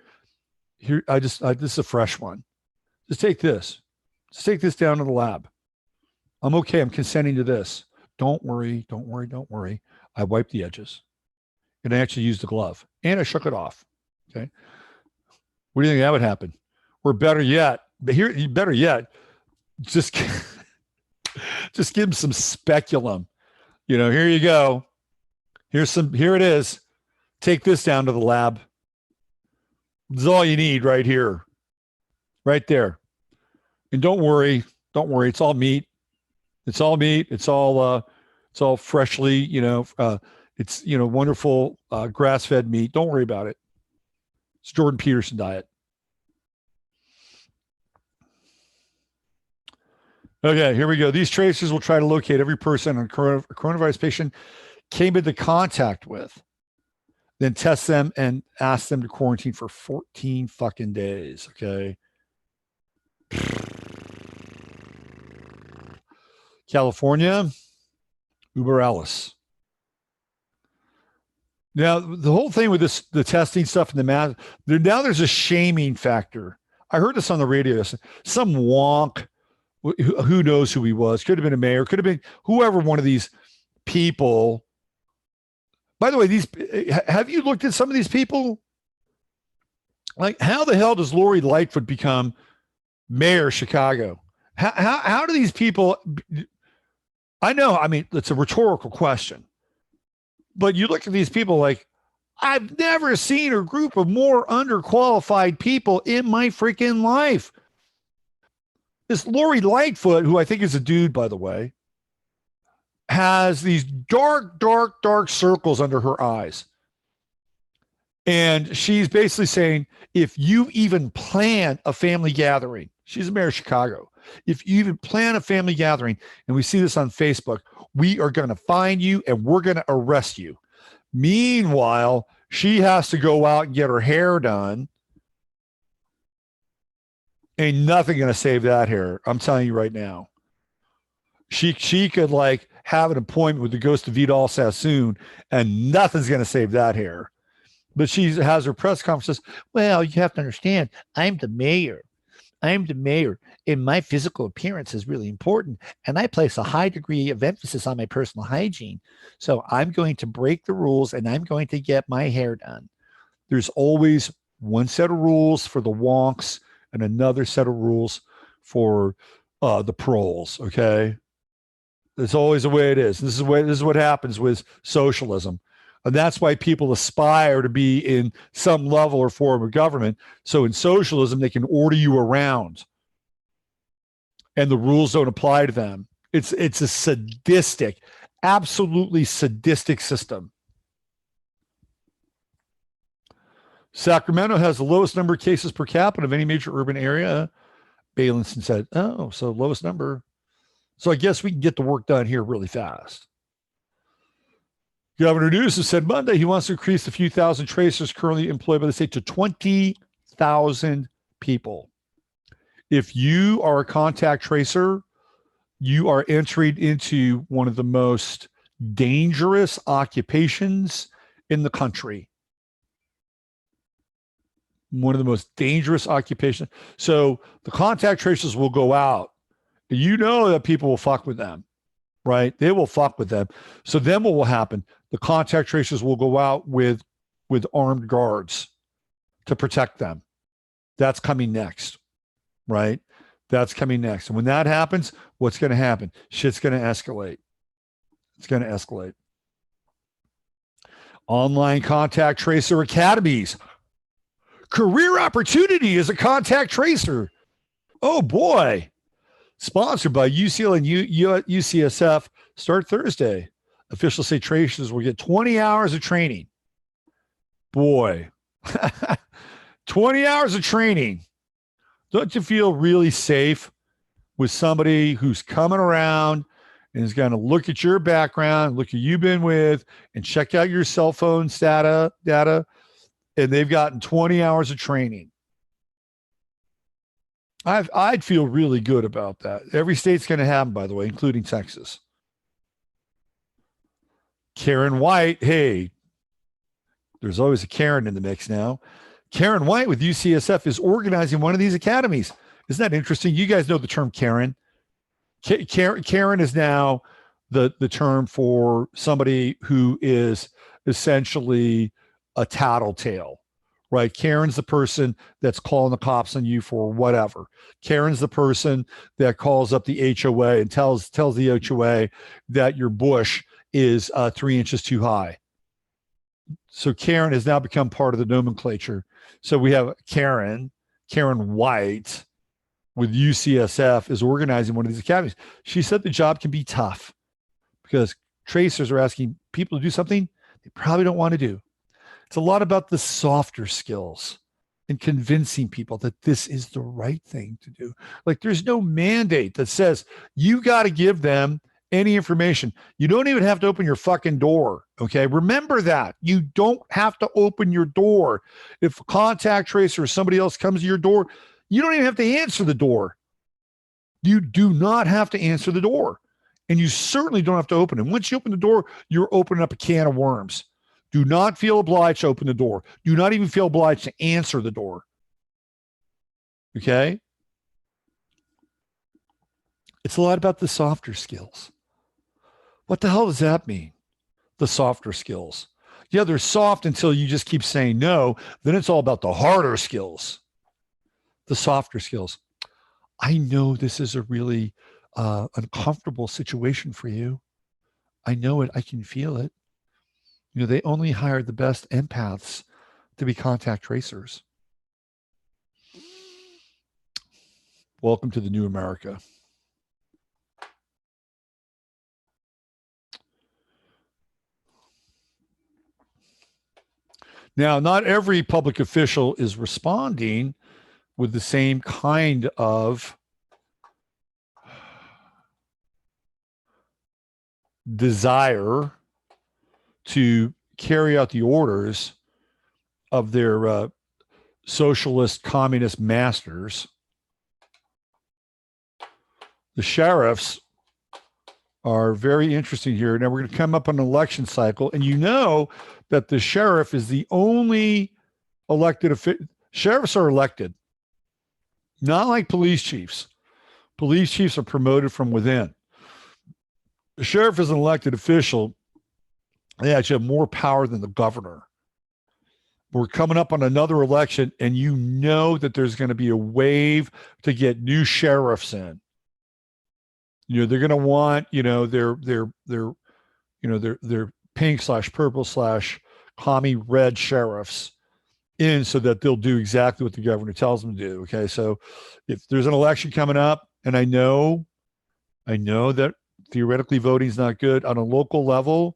this is a fresh one. Just take this. Just take this down to the lab. I'm okay. I'm consenting to this. Don't worry. I wiped the edges. And I actually used the glove and I shook it off. Okay. What do you think that would happen? Or better yet, just give him some speculum. Here you go. Here it is. Take this down to the lab. This is all you need right here. Right there. And don't worry. It's all meat. It's all freshly, it's, wonderful grass-fed meat. Don't worry about it. It's Jordan Peterson diet. Okay, here we go. These tracers will try to locate every person a coronavirus patient came into contact with, then test them and ask them to quarantine for 14 fucking days. Okay. California, Uber Alice. Now, the whole thing with the testing stuff and the math, now there's a shaming factor. I heard this on the radio. Some wonk Who knows who he was? Could have been a mayor, could have been whoever one of these people. By the way, have you looked at some of these people? Like, how the hell does Lori Lightfoot become mayor of Chicago? How do these people? I know. I mean, it's a rhetorical question, but you look at these people like, I've never seen a group of more underqualified people in my freaking life. This Lori Lightfoot, who I think is a dude, by the way, has these dark, dark, dark circles under her eyes. And she's basically saying, if you even plan a family gathering, she's the mayor of Chicago. If you even plan a family gathering, and we see this on Facebook, we are going to find you and we're going to arrest you. Meanwhile, she has to go out and get her hair done. Ain't nothing going to save that hair. I'm telling you right now. She could like have an appointment with the ghost of Vidal Sassoon, and nothing's going to save that hair. But she has her press conferences. Well, you have to understand, I'm the mayor. And my physical appearance is really important. And I place a high degree of emphasis on my personal hygiene. So I'm going to break the rules and I'm going to get my hair done. There's always one set of rules for the wonks and another set of rules for the proles. Okay. It's always the way it is. This is what happens with socialism. And that's why people aspire to be in some level or form of government. So in socialism, they can order you around and the rules don't apply to them. It's a sadistic, absolutely sadistic system. Sacramento has the lowest number of cases per capita of any major urban area. Bailenson said, oh, so lowest number. So I guess we can get the work done here really fast. Governor Newsom said Monday he wants to increase the few thousand tracers currently employed by the state to 20,000 people. If you are a contact tracer, you are entering into one of the most dangerous occupations in the country. One of the most dangerous occupations. So the contact tracers will go out. You know that people will fuck with them, right? They will fuck with them. So then what will happen? The contact tracers will go out with armed guards to protect them. That's coming next, right? That's coming next. And when that happens, what's going to happen? Shit's going to escalate. It's going to escalate. Online contact tracer academies. Career opportunity as a contact tracer. Oh, boy. Sponsored by UCL and UCSF. Start Thursday. Officials say tracers will get 20 hours of training. Boy. 20 hours of training. Don't you feel really safe with somebody who's coming around and is going to look at your background, look at who you've been with, and check out your cell phone data, and they've gotten 20 hours of training? I'd feel really good about that. Every state's going to have them, by the way, including Texas. Karen White, hey, there's always a Karen in the mix now. Karen White with UCSF is organizing one of these academies. Isn't that interesting? You guys know the term Karen. Karen is now the term for somebody who is essentially a tattletale, right? Karen's the person that's calling the cops on you for whatever. Karen's the person that calls up the HOA and tells the HOA that your bush is 3 inches too high. So Karen has now become part of the nomenclature. So we have Karen White with UCSF is organizing one of these academies. She said the job can be tough because tracers are asking people to do something they probably don't want to do. It's a lot about the softer skills and convincing people that this is the right thing to do. Like there's no mandate that says you got to give them any information. You don't even have to open your fucking door. Okay. Remember that. You don't have to open your door. If a contact tracer or somebody else comes to your door, you don't even have to answer the door. You do not have to answer the door. And you certainly don't have to open it. Once you open the door, you're opening up a can of worms. Do not feel obliged to open the door. Do not even feel obliged to answer the door. Okay? It's a lot about the softer skills. What the hell does that mean? The softer skills. Yeah, they're soft until you just keep saying no. Then it's all about the harder skills, the softer skills. I know this is a really uncomfortable situation for you. I know it. I can feel it. You know, they only hire the best empaths to be contact tracers. Welcome to the new America. Now, not every public official is responding with the same kind of desire to carry out the orders of their socialist communist masters. The sheriffs are very interesting here. Now we're going to come up on an election cycle, and you know that the sheriff is the only elected official. Sheriffs are elected, not like police chiefs. Police chiefs are promoted from within. The sheriff is an elected official. They actually have more power than the governor. We're coming up on another election, and you know that there's going to be a wave to get new sheriffs in. You know, they're going to want, you know, their pink / purple / commie red sheriffs in so that they'll do exactly what the governor tells them to do. Okay. So if there's an election coming up, and I know that theoretically voting is not good on a local level,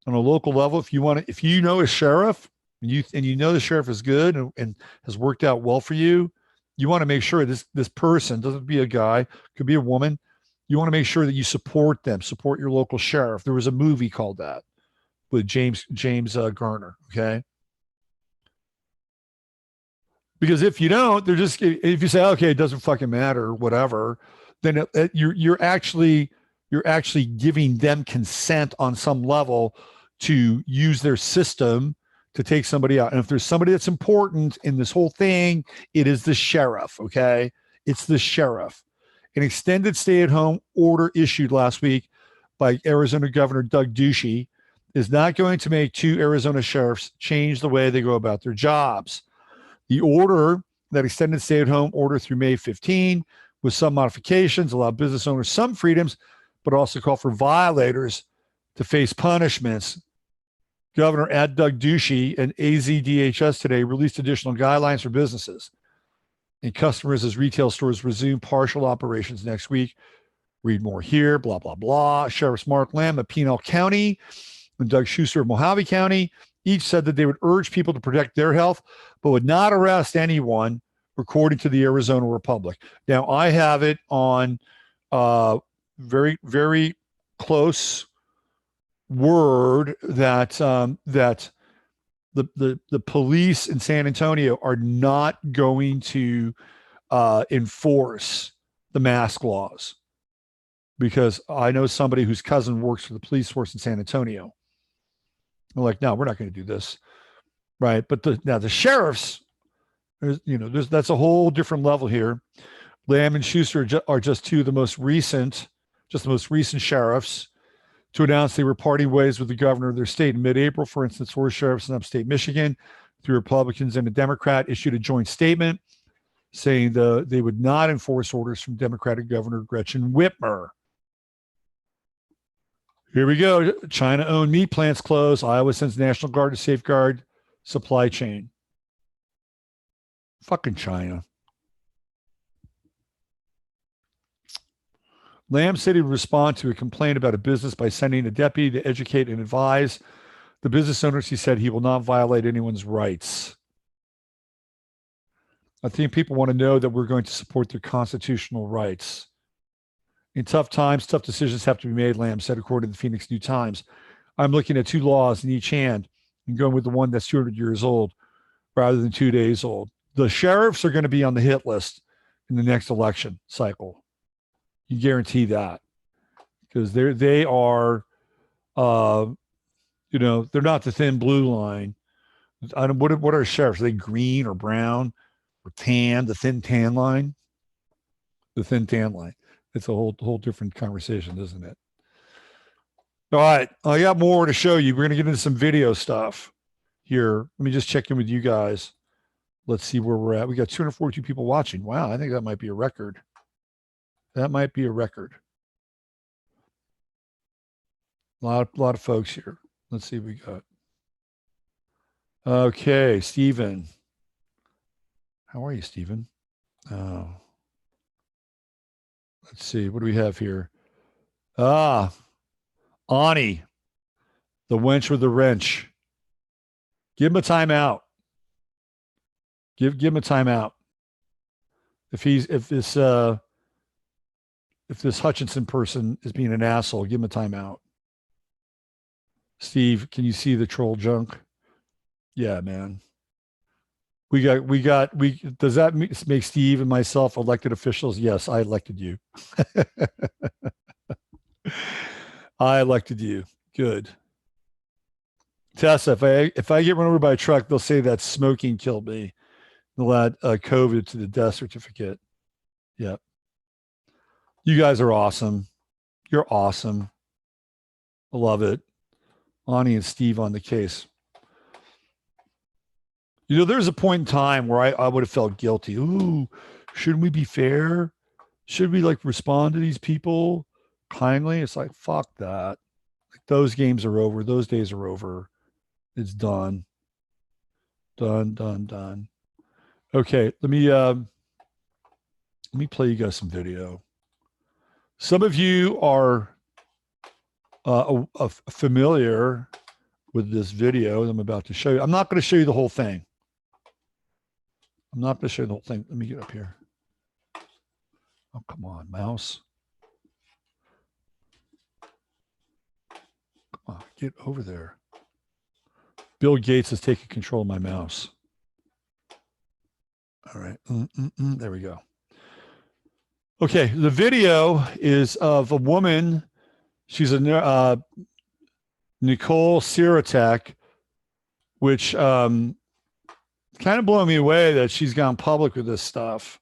if you know a sheriff and you know the sheriff is good and has worked out well for you, you want to make sure this person doesn't be a guy, could be a woman. You want to make sure that you support them, support your local sheriff. There was a movie called that with James Garner. Okay. Because if you don't, if you say, okay, it doesn't fucking matter, whatever, then you're actually giving them consent on some level to use their system to take somebody out. And if there's somebody that's important in this whole thing, it is the sheriff. Okay. It's the sheriff. An extended stay-at-home order issued last week by Arizona Governor Doug Ducey is not going to make 2 Arizona sheriffs change the way they go about their jobs. The order, that extended stay-at-home order through May 15, with some modifications, allow business owners some freedoms, but also call for violators to face punishments. Governor Doug Ducey and AZDHS today released additional guidelines for businesses and customers as retail stores resume partial operations next week. Read more here, blah, blah, blah. Sheriffs Mark Lamb of Pinal County and Doug Schuster of Mojave County each said that they would urge people to protect their health, but would not arrest anyone, according to the Arizona Republic. Now, I have it on very, very close word that the police in San Antonio are not going to enforce the mask laws, because I know somebody whose cousin works for the police force in San Antonio. They're like, no, we're not going to do this, right? But the sheriffs, that's a whole different level here. Lamb and Schuster are just the most recent sheriffs to announce they were parting ways with the governor of their state in mid-April. For instance, 4 sheriffs in upstate Michigan, 3 Republicans and a Democrat, issued a joint statement saying they would not enforce orders from Democratic Governor Gretchen Whitmer. Here we go. China-owned meat plants close. Iowa sends National Guard to safeguard supply chain. Fucking China. Lamb said he would respond to a complaint about a business by sending a deputy to educate and advise the business owners. He said he will not violate anyone's rights. I think people want to know that we're going to support their constitutional rights. In tough times, tough decisions have to be made, Lamb said, according to the Phoenix New Times. I'm looking at 2 laws in each hand and going with the one that's 200 years old rather than 2 days old. The sheriffs are going to be on the hit list in the next election cycle. You guarantee that, because they are, they're not the thin blue line. What are sheriffs? Are they green or brown or tan? The thin tan line. The thin tan line. it's a whole different conversation, isn't it? All right, I got more to show you. We're going to get into some video stuff here. Let me just check in with you guys. Let's see where we're at. We got 242 people watching. Wow, I think that might be a record. That might be a record. A lot of folks here. Let's see what we got. Okay, Stephen. How are you, Stephen? Oh. Let's see. What do we have here? Ah, Ani, the wench with the wrench. Give him a timeout. Give him a timeout. If this Hutchinson person is being an asshole, give him a timeout. Steve, can you see the troll junk? Yeah, man. Does that make Steve and myself elected officials? Yes, I elected you. I elected you. Good. Tessa, if I get run over by a truck, they'll say that smoking killed me. They'll add COVID to the death certificate. Yep. You guys are awesome. You're awesome. I love it. Ani and Steve on the case. You know, there's a point in time where I would have felt guilty. Ooh, shouldn't we be fair? Should we like respond to these people kindly? It's like, fuck that. Like, those games are over. Those days are over. It's done. Done. Okay, let me play you guys some video. Some of you are familiar with this video that I'm about to show you. I'm not going to show you the whole thing. I'm not going to show you the whole thing. Let me get up here. Oh, come on, mouse. Come on, get over there. Bill Gates has taken control of my mouse. All right. There we go. Okay, the video is of a woman. She's a Nicole Siratek, which kind of blowing me away that she's gone public with this stuff.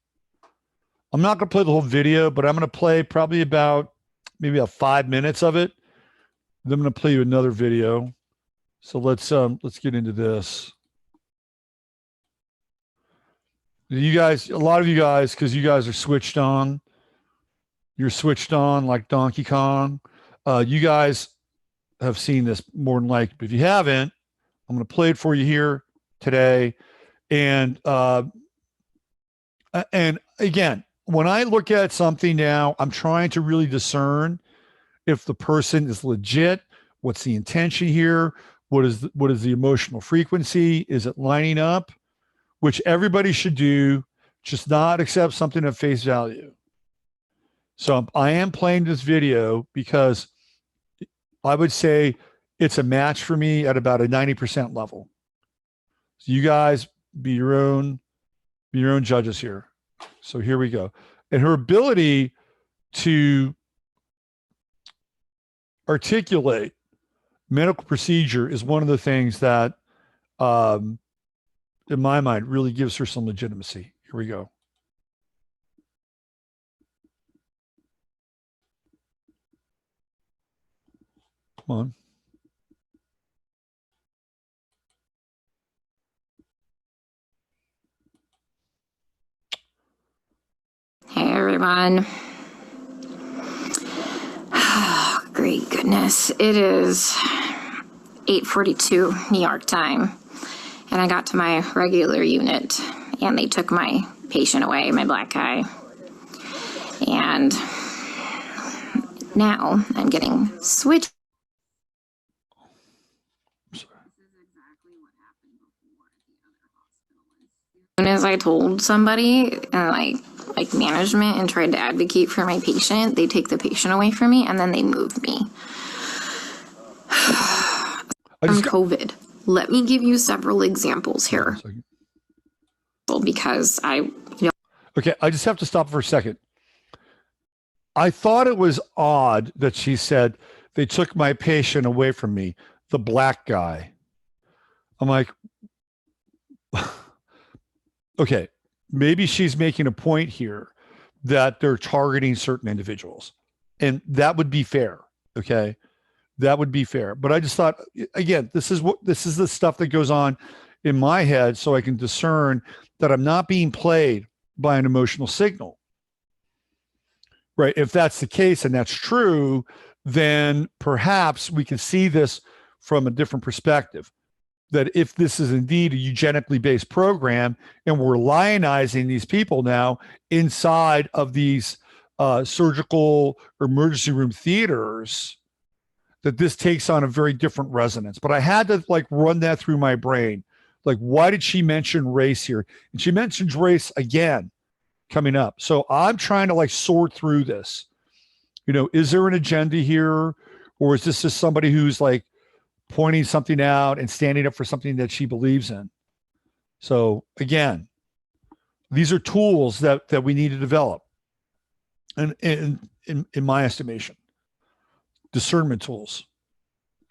I'm not going to play the whole video, but I'm going to play probably maybe 5 minutes of it. Then I'm going to play you another video. So let's get into this. You guys, a lot of you guys, because you guys are switched on. You're switched on like Donkey Kong. You guys have seen this more than likely. But if you haven't, I'm going to play it for you here today. And again, when I look at something now, I'm trying to really discern if the person is legit. What's the intention here? What is the emotional frequency? Is it lining up? Which everybody should do, just not accept something at face value. So I am playing this video because I would say it's a match for me at about a 90% level. So you guys be your own judges here. So here we go. And her ability to articulate medical procedure is one of the things that, in my mind, really gives her some legitimacy. Here we go. Come on. Hey everyone. Oh, great goodness. It is 8:42 New York time. And I got to my regular unit and they took my patient away, my black guy. And now I'm getting switched. As soon as I told somebody, like management, and tried to advocate for my patient, they take the patient away from me and then they move me. From COVID. Let me give you several examples here. Because Okay, I just have to stop for a second. I thought it was odd that she said they took my patient away from me, the black guy. I'm like, okay, maybe she's making a point here, that they're targeting certain individuals. And that would be fair. Okay. That would be fair. But I just thought, again, this is the stuff that goes on in my head, so I can discern that I'm not being played by an emotional signal. Right. If that's the case and that's true, then perhaps we can see this from a different perspective. That if this is indeed a eugenically based program and we're lionizing these people now inside of these surgical emergency room theaters, that this takes on a very different resonance. But I had to like run that through my brain. Like, why did she mention race here? And she mentions race again coming up. So I'm trying to like sort through this. You know, is there an agenda here? Or is this just somebody who's like pointing something out and standing up for something that she believes in? So again, these are tools that we need to develop. And in my estimation, discernment tools.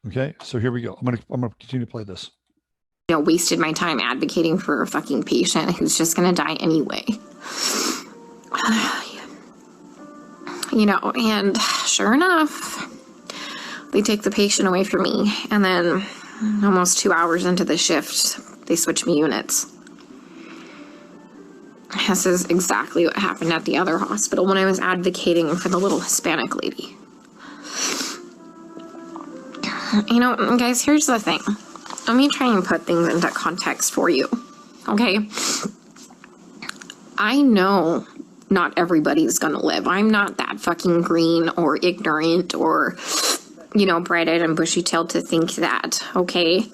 Okay, so here we go. I'm gonna continue to play this. You know, wasted my time advocating for a fucking patient who's just gonna die anyway. You know, and sure enough, they take the patient away from me, and then almost 2 hours into the shift, they switch me units. This is exactly what happened at the other hospital when I was advocating for the little Hispanic lady. You know, guys, here's the thing. Let me try and put things into context for you, okay? I know not everybody's gonna live. I'm not that fucking green or ignorant or, you know, bright-eyed and bushy-tailed to think that, okay?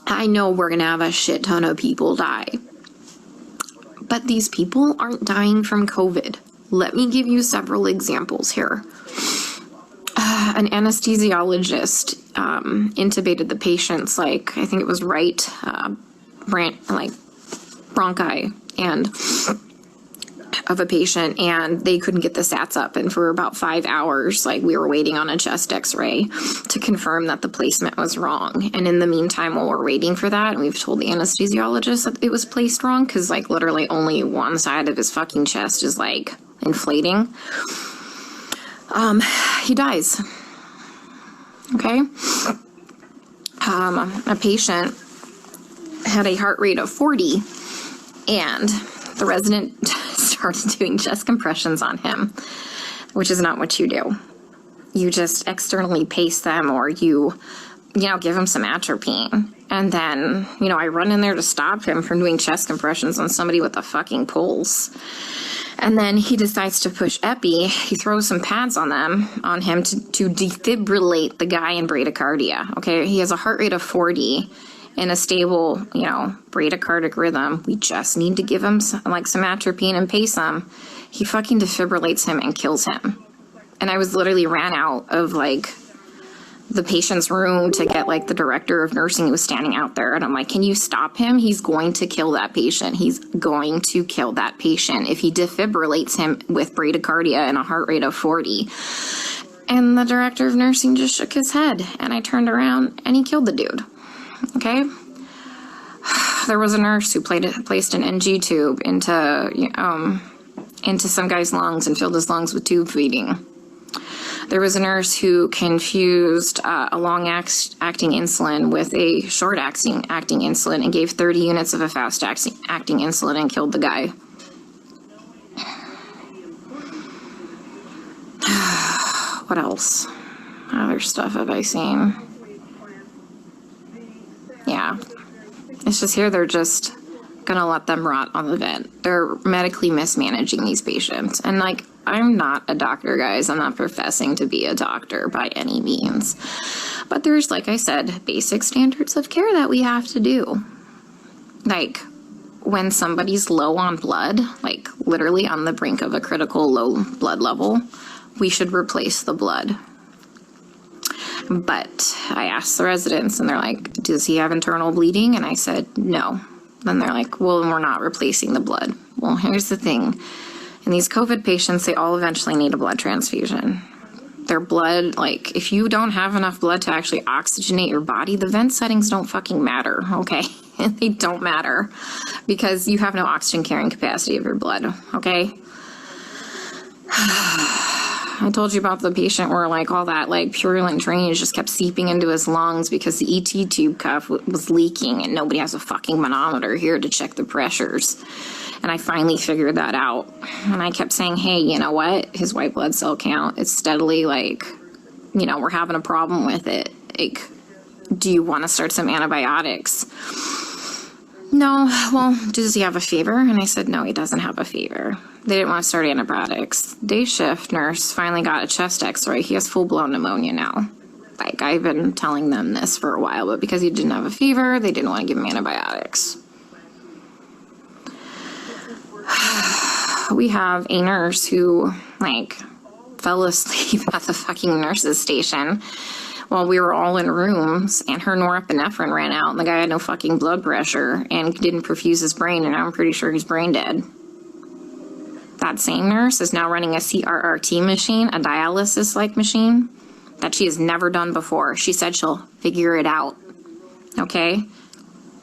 I know we're gonna have a shit ton of people die. But these people aren't dying from COVID. Let me give you several examples here. An anesthesiologist intubated the patient's, like, I think it was right, bronchi and of a patient, and they couldn't get the sats up, and for about 5 hours, like, we were waiting on a chest x-ray to confirm that the placement was wrong. And in the meantime, while we're waiting for that, we've told the anesthesiologist that it was placed wrong, because like literally only one side of his fucking chest is like inflating. He dies. Okay. A patient had a heart rate of 40, and the resident started doing chest compressions on him, which is not what you do. You just externally pace them, or you know, give him some atropine. And then, you know, I run in there to stop him from doing chest compressions on somebody with a fucking pulse. And then he decides to push epi. He throws some pads on him to defibrillate the guy in bradycardia. Okay, he has a heart rate of 40 in a stable, you know, bradycardic rhythm. We just need to give him some atropine and pace him. He fucking defibrillates him and kills him. And I was literally ran out of like the patient's room to get like the director of nursing who was standing out there. And I'm like, can you stop him? He's going to kill that patient. He's going to kill that patient if he defibrillates him with bradycardia and a heart rate of 40. And the director of nursing just shook his head, and I turned around and he killed the dude. Okay. There was a nurse who placed an NG tube into some guy's lungs and filled his lungs with tube feeding. There was a nurse who confused a long-acting insulin with a short-acting insulin and gave 30 units of a fast-acting insulin and killed the guy. What else? Other stuff have I seen? Yeah. It's just here they're just gonna let them rot on the vent. They're medically mismanaging these patients. And like, I'm not a doctor, guys. I'm not professing to be a doctor by any means. But there's, like I said, basic standards of care that we have to do. Like, when somebody's low on blood, like literally on the brink of a critical low blood level, we should replace the blood. But I asked the residents, and they're like, does he have internal bleeding? And I said, no. Then they're like, well, then we're not replacing the blood. Well, here's the thing. In these COVID patients, they all eventually need a blood transfusion. Their blood, like, if you don't have enough blood to actually oxygenate your body, the vent settings don't fucking matter, okay? They don't matter because you have no oxygen carrying capacity of your blood, okay? I told you about the patient where like all that like purulent drainage just kept seeping into his lungs because the ET tube cuff was leaking and nobody has a fucking manometer here to check the pressures. And I finally figured that out. And I kept saying, hey, you know what? His white blood cell count is steadily like, you know, we're having a problem with it. Like, do you want to start some antibiotics? No, well, does he have a fever? And I said, no, he doesn't have a fever. They didn't want to start antibiotics. Day shift nurse finally got a chest x-ray. He has full-blown pneumonia now. Like, I've been telling them this for a while, but because he didn't have a fever, they didn't want to give him antibiotics. We have a nurse who, like, fell asleep at the fucking nurse's station while we were all in rooms, and her norepinephrine ran out, and the guy had no fucking blood pressure and didn't perfuse his brain, and I'm pretty sure he's brain dead. That same nurse is now running a CRRT machine, a dialysis-like machine, that she has never done before. She said she'll figure it out, okay?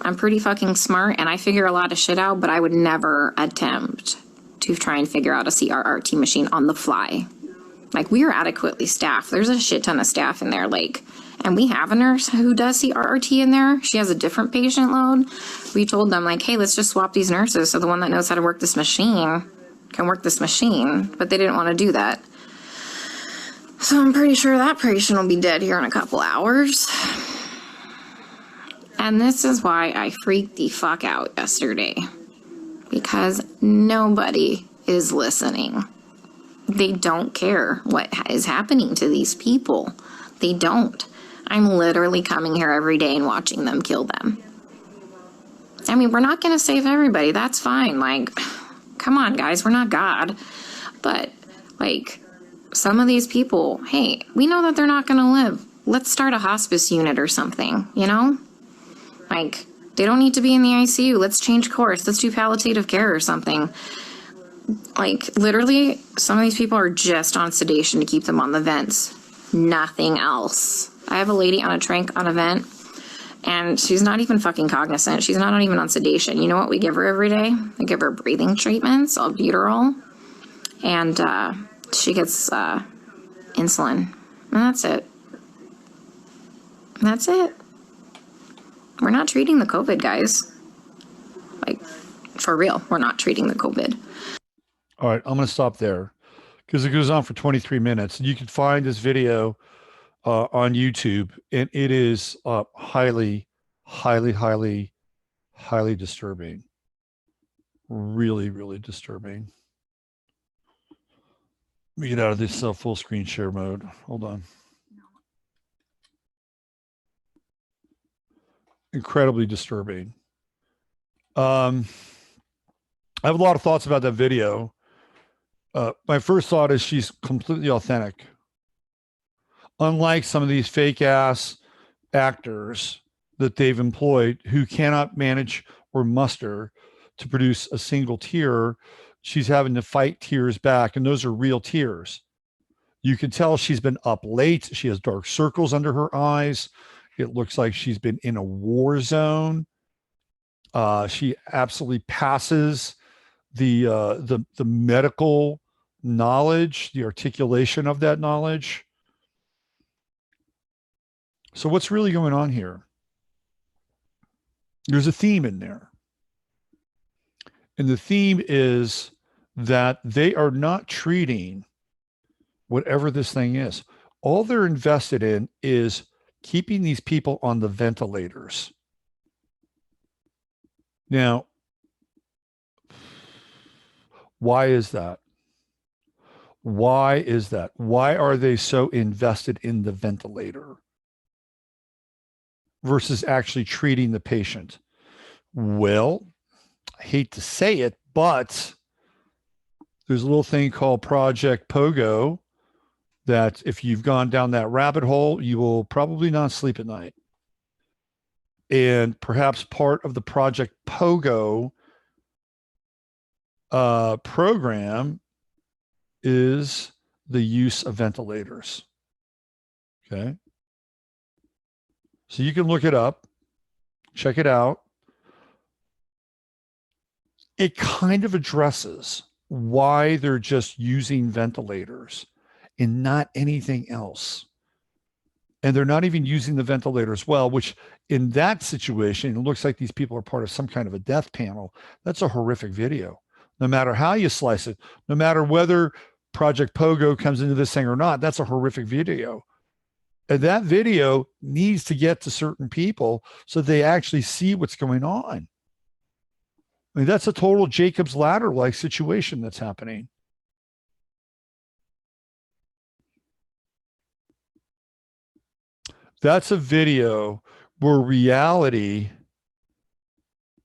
I'm pretty fucking smart, and I figure a lot of shit out, but I would never attempt to try and figure out a CRRT machine on the fly. Like, we are adequately staffed. There's a shit ton of staff in there, like, and we have a nurse who does CRRT in there. She has a different patient load. We told them, like, hey, let's just swap these nurses so the one that knows how to work this machine can work this machine, but they didn't want to do that. So I'm pretty sure that patient will be dead here in a couple hours. And this is why I freaked the fuck out yesterday. Because nobody is listening. They don't care what is happening to these people. They don't. I'm literally coming here every day and watching them kill them. I mean, we're not going to save everybody. That's fine. Like, come on, guys. We're not God. But, like, some of these people, hey, we know that they're not going to live. Let's start a hospice unit or something, you know? Like, they don't need to be in the ICU. Let's change course. Let's do palliative care or something. Like, literally, some of these people are just on sedation to keep them on the vents. Nothing else. I have a lady on a tranq on a vent, and she's not even fucking cognizant. She's not even on sedation. You know what we give her every day? We give her breathing treatments, albuterol, and she gets insulin. And that's it. That's it. We're not treating the COVID, guys. Like, for real, we're not treating the COVID. All right, I'm going to stop there because it goes on for 23 minutes. And you can find this video on YouTube, and it is highly, highly, highly, highly disturbing. Really, really disturbing. Let me get out of this full screen share mode. Hold on. Incredibly disturbing. I have a lot of thoughts about that video. My first thought is she's completely authentic. Unlike some of these fake ass actors that they've employed who cannot manage or muster to produce a single tear, she's having to fight tears back, and those are real tears. You can tell she's been up late. She has dark circles under her eyes. It looks like she's been in a war zone. She absolutely passes the medical knowledge, the articulation of that knowledge. So what's really going on here? There's a theme in there. And the theme is that they are not treating whatever this thing is. All they're invested in is keeping these people on the ventilators. Now, why is that? Why is that? Why are they so invested in the ventilator versus actually treating the patient? Well, I hate to say it, but there's a little thing called Project Pogo that if you've gone down that rabbit hole, you will probably not sleep at night. And perhaps part of the Project Pogo program is the use of ventilators. Okay. So you can look it up, check it out. It kind of addresses why they're just using ventilators and not anything else. And they're not even using the ventilators well, which in that situation, it looks like these people are part of some kind of a death panel. That's a horrific video. No matter how you slice it, no matter whether Project Pogo comes into this thing or not, that's a horrific video. And that video needs to get to certain people so they actually see what's going on. I mean, that's a total Jacob's Ladder-like situation that's happening. That's a video where reality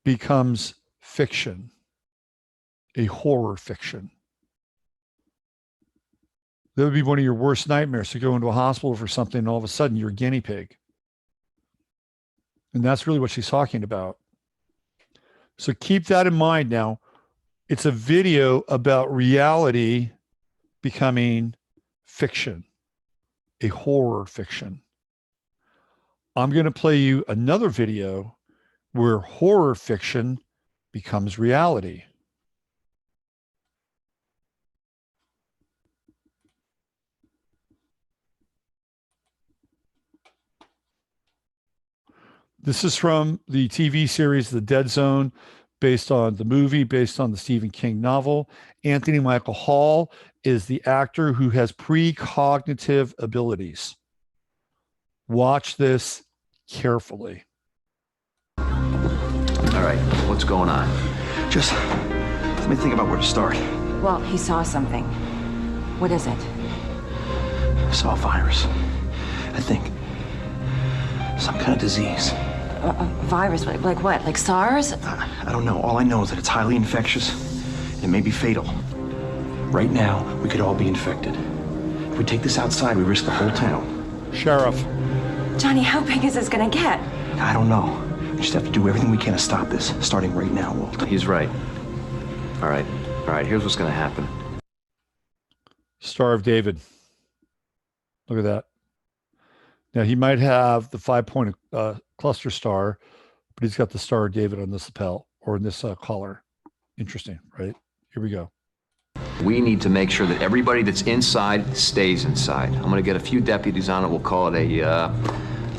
becomes fiction, a horror fiction. That would be one of your worst nightmares, to go into a hospital for something and all of a sudden you're a guinea pig. And that's really what she's talking about. So keep that in mind now. It's a video about reality becoming fiction, a horror fiction. I'm going to play you another video where horror fiction becomes reality. This is from the TV series The Dead Zone, based on the movie, based on the Stephen King novel. Anthony Michael Hall is the actor who has precognitive abilities. Watch this carefully. All right, what's going on? Just let me think about where to start. Well, he saw something. What is it? I saw a virus. I think some kind of disease. A virus? Like what? Like SARS? I don't know. All I know is that it's highly infectious. It may be fatal. Right now, we could all be infected. If we take this outside, we risk the whole town. Sheriff. Johnny, how big is this gonna get? I don't know. We just have to do everything we can to stop this, starting right now, Walt. He's right. All right, here's what's gonna happen. Star of David. Look at that. Now, he might have the 5-point cluster star, but he's got the Star of David on this lapel or in this collar. Interesting, right? Here we go. We need to make sure that everybody that's inside stays inside. I'm gonna get a few deputies on it. We'll call it a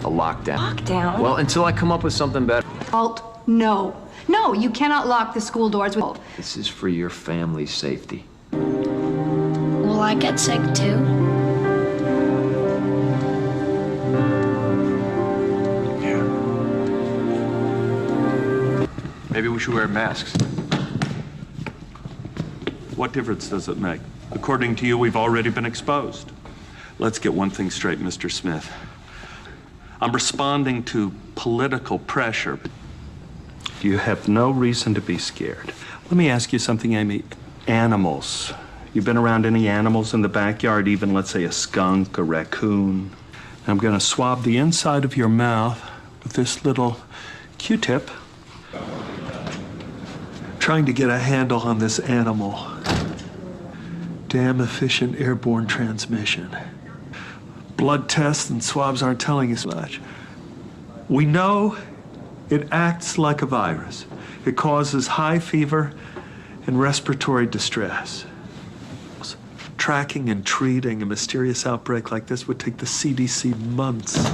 lockdown. Lockdown? Well, until I come up with something better. Walt, no. No, you cannot lock the school doors with... This is for your family's safety. Will I get sick too? Maybe we should wear masks. What difference does it make? According to you, we've already been exposed. Let's get one thing straight, Mr. Smith. I'm responding to political pressure. You have no reason to be scared. Let me ask you something, Amy. Animals. You've been around any animals in the backyard, even, let's say, a skunk, a raccoon? I'm gonna swab the inside of your mouth with this little Q-tip, trying to get a handle on this animal. Damn efficient airborne transmission. Blood tests and swabs aren't telling us much. We know it acts like a virus. It causes high fever and respiratory distress. Tracking and treating a mysterious outbreak like this would take the CDC months.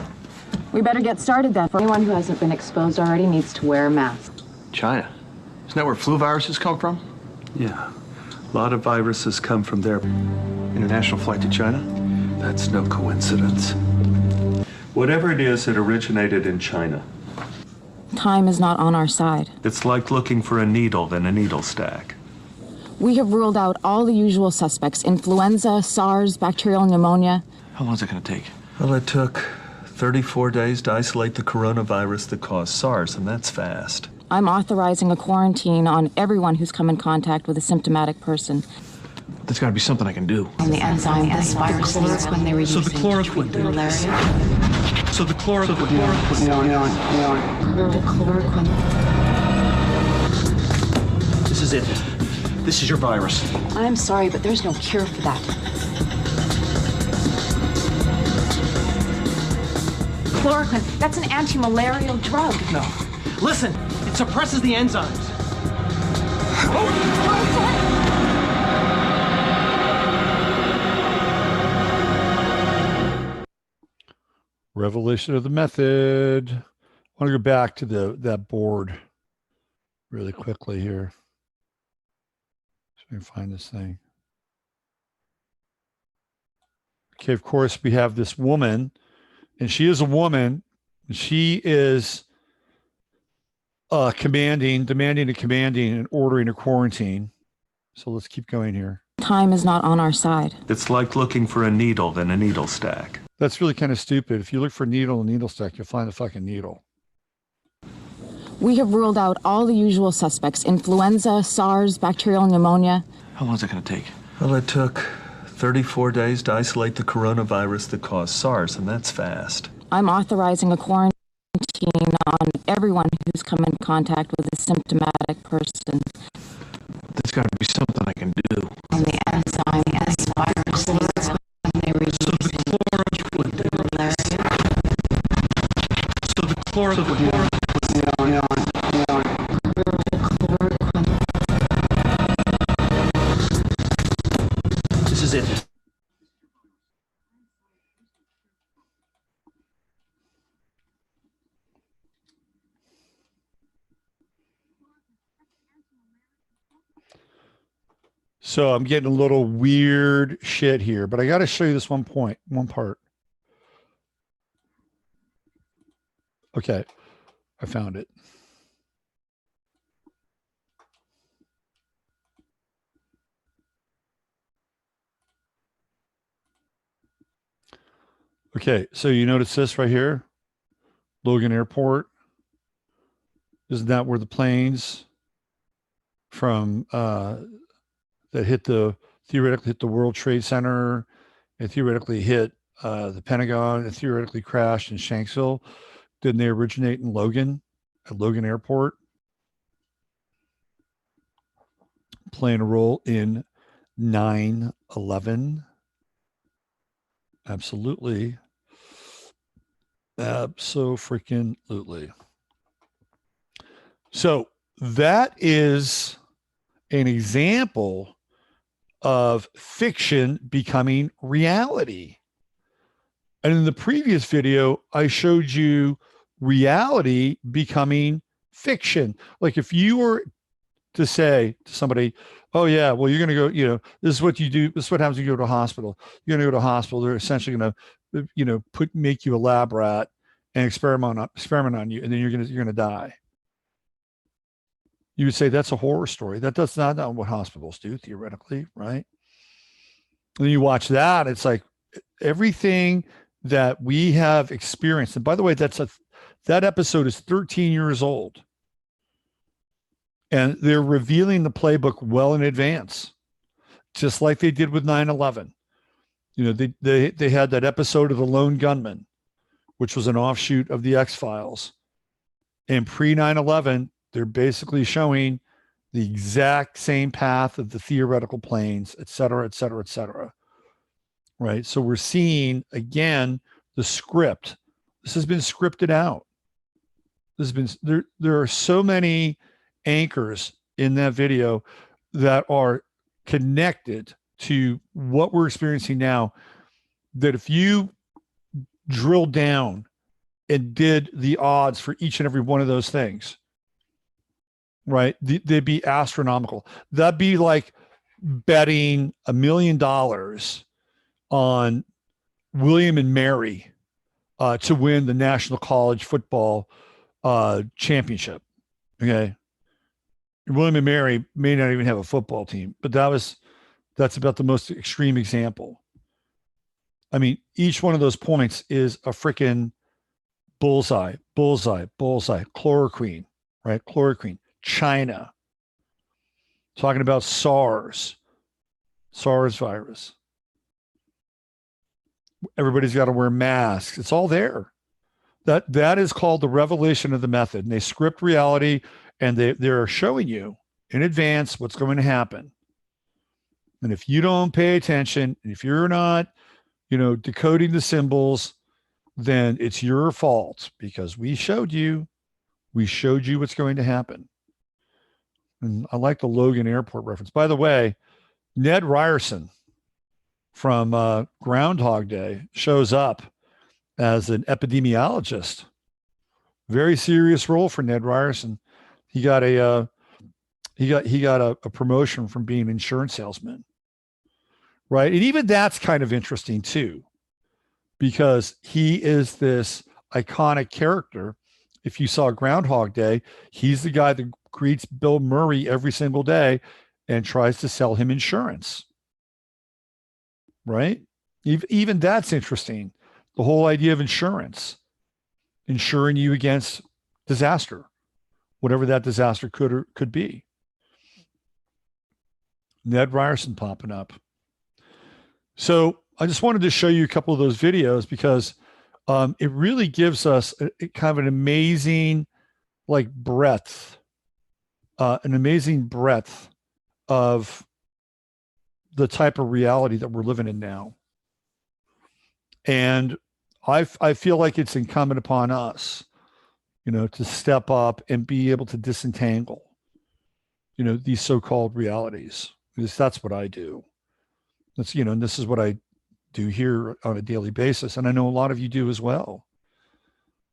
We better get started then. For anyone who hasn't been exposed already needs to wear a mask. China. Isn't that where flu viruses come from? Yeah, a lot of viruses come from there. International flight to China? That's no coincidence. Whatever it is, it originated in China. Time is not on our side. It's like looking for a needle in a needle stack. We have ruled out all the usual suspects: influenza, SARS, bacterial pneumonia. How long is it going to take? Well, it took 34 days to isolate the coronavirus that caused SARS, and that's fast. I'm authorizing a quarantine on everyone who's come in contact with a symptomatic person. There's got to be something I can do. On the enzyme, this virus leads when they were So the using chloroquine. malaria. So the chloroquine. The chloroquine. This is it. This is your virus. I'm sorry, but there's no cure for that. Chloroquine, that's an anti-malarial drug. No. Listen, it suppresses the enzymes. Revelation of the method. I want to go back to that board really quickly here. So we can find this thing. Okay, of course, we have this woman, and she is a woman. And she is demanding and ordering a quarantine. So let's keep going here. Time is not on our side. It's like looking for a needle in a needle stack. That's really kind of stupid. If you look for a needle in a needle stack, you'll find a fucking needle. We have ruled out all the usual suspects: influenza, SARS, bacterial pneumonia. How long is it going to take? Well, it took 34 days to isolate the coronavirus that caused SARS, and that's fast. I'm authorizing a quarantine on everyone who's come in contact with a symptomatic person. There's got to be something I can do. And the enzyme S viruses when they reach This is it. So I'm getting a little weird shit here, but I got to show you this one part. Okay, I found it. Okay, so you notice this right here, Logan Airport. Isn't that where the planes from that theoretically hit the World Trade Center, and theoretically hit the Pentagon, and theoretically crashed in Shanksville? Didn't they originate in Logan, at Logan Airport? Playing a role in 9/11. Absolutely. Abso-freaking-lutely. So that is an example of fiction becoming reality. And in the previous video, I showed you reality becoming fiction. Like if you were to say to somebody, oh yeah, well, you're going to go, this is what you do. This is what happens when you go to a hospital. You're going to go to a hospital. They're essentially going to, make you a lab rat and experiment on you. And then you're going to die. You would say that's a horror story. That's not what hospitals do theoretically. Right. And then you watch that. It's like everything that we have experienced. And by the way, that episode is 13 years old. And they're revealing the playbook well in advance, just like they did with 9/11. They had that episode of The Lone Gunman, which was an offshoot of the X-Files. And pre-9/11, they're basically showing the exact same path of the theoretical planes, et cetera, et cetera, et cetera. Right? So we're seeing, again, the script. This has been scripted out. There are so many anchors in that video that are connected to what we're experiencing now, that if you drill down and did the odds for each and every one of those things, right, they'd be astronomical. That'd be like betting $1 million on William and Mary to win the National College Football Championship. Okay. William and Mary may not even have a football team, but that's about the most extreme example. I mean, each one of those points is a freaking bullseye, chloroquine, right? Chloroquine, China, talking about SARS virus. Everybody's got to wear masks. It's all there. That is called the revelation of the method. And they script reality, and they're showing you in advance what's going to happen. And if you don't pay attention, and if you're not, decoding the symbols, then it's your fault, because we showed you what's going to happen. And I like the Logan Airport reference. By the way, Ned Ryerson from Groundhog Day shows up as an epidemiologist. Very serious role for Ned Ryerson. He got a a promotion from being an insurance salesman, right? And even that's kind of interesting too, because he is this iconic character. If you saw Groundhog Day, he's the guy that greets Bill Murray every single day and tries to sell him insurance, right? Even that's interesting. The whole idea of insurance, insuring you against disaster, whatever that disaster could be. Ned Ryerson popping up. So I just wanted to show you a couple of those videos because it really gives us a kind of an amazing breadth, an amazing breadth of the type of reality that we're living in now. And I feel like it's incumbent upon us, to step up and be able to disentangle, these so-called realities. Because that's what I do. That's, and this is what I do here on a daily basis. And I know a lot of you do as well,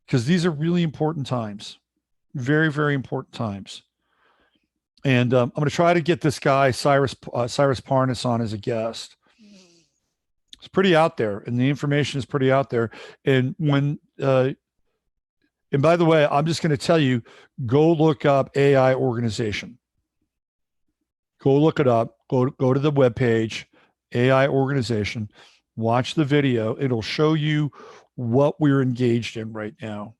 because these are really important times, very, very important times. And I'm going to try to get this guy, Cyrus Parnas, on as a guest. It's pretty out there, and the information is pretty out there. And when, and by the way, I'm just going to tell you, go look up AI organization. Go look it up. Go to the webpage, AI organization. Watch the video. It'll show you what we're engaged in right now.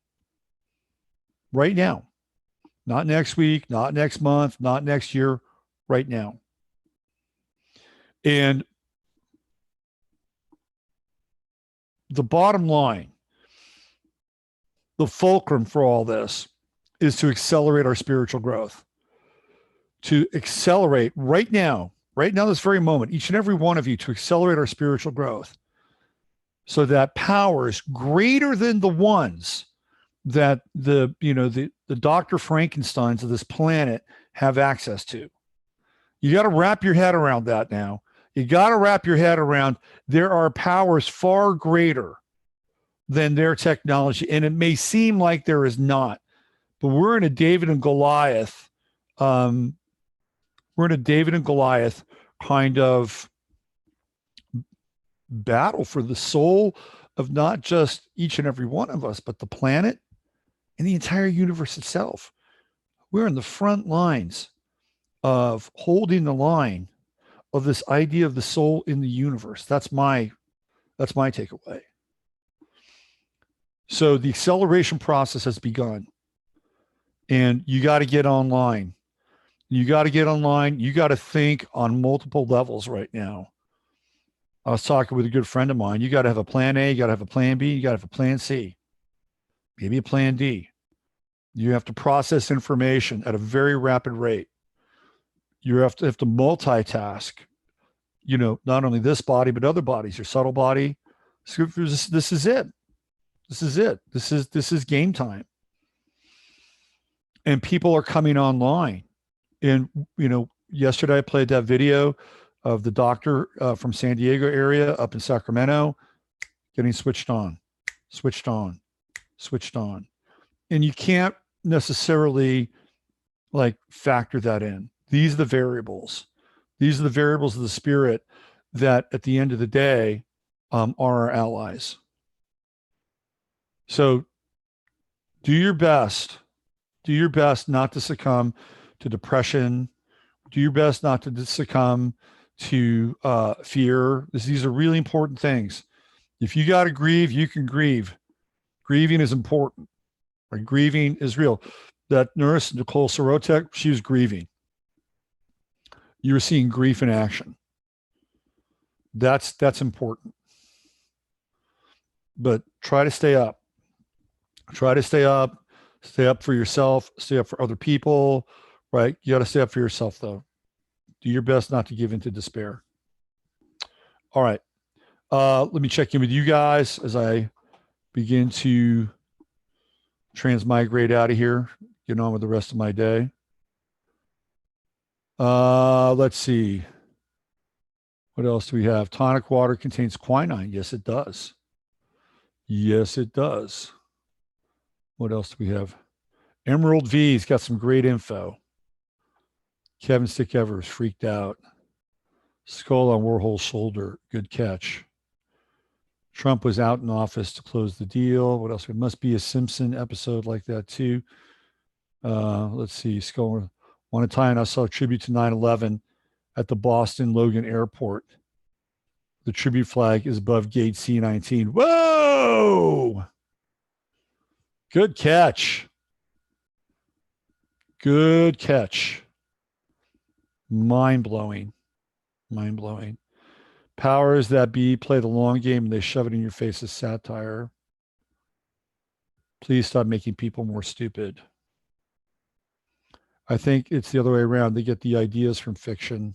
Right now. Not next week, not next month, not next year, right now. And the bottom line, the fulcrum for all this is to accelerate our spiritual growth. To accelerate right now, this very moment, each and every one of you, to accelerate our spiritual growth so that powers greater than the ones that the Dr. Frankensteins of this planet have access to. You got to wrap your head around that now. You got to wrap your head around there are powers far greater than their technology. And it may seem like there is not, but we're in a David and Goliath. We're in a David and Goliath kind of battle for the soul of not just each and every one of us, but the planet and the entire universe itself. We're in the front lines of holding the line of this idea of the soul in the universe. That's my takeaway. So the acceleration process has begun, and you got to get online. You got to get online. You got to think on multiple levels right now. I was talking with a good friend of mine. You got to have a plan A, you got to have a plan B, you got to have a plan C, maybe a plan D. You have to process information at a very rapid rate. You have to multitask, not only this body, but other bodies, your subtle body. This is it. This is it. This is game time. And people are coming online. And, yesterday I played that video of the doctor from San Diego area up in Sacramento getting switched on. And you can't necessarily factor that in. These are the variables. These are the variables of the spirit that at the end of the day are our allies. So do your best not to succumb to depression. Do your best not to succumb to fear. These are really important things. If you got to grieve, you can grieve. Grieving is important. Right? Grieving is real. That nurse, Nicole Sorotek, she was grieving. You were seeing grief in action. That's important. But try to stay up. Stay up for yourself, stay up for other people, right? You got to stay up for yourself though. Do your best not to give into despair. All right. Let me check in with you guys as I begin to transmigrate out of here, get on with the rest of my day. Let's see. What else do we have? Tonic water contains quinine. Yes, it does. Yes, it does. What else do we have? Emerald V's got some great info. Kevin Stick Evers freaked out. Skull on Warhol's shoulder. Good catch. Trump was out in office to close the deal. What else? It must be a Simpson episode like that too. Let's see. Skull. One time I saw a tribute to 9/11 at the Boston Logan Airport. The tribute flag is above gate C-19. Whoa! Good catch. Good catch. Mind-blowing. Mind-blowing. Powers that be play the long game and they shove it in your face as satire. Please stop making people more stupid. I think it's the other way around. They get the ideas from fiction.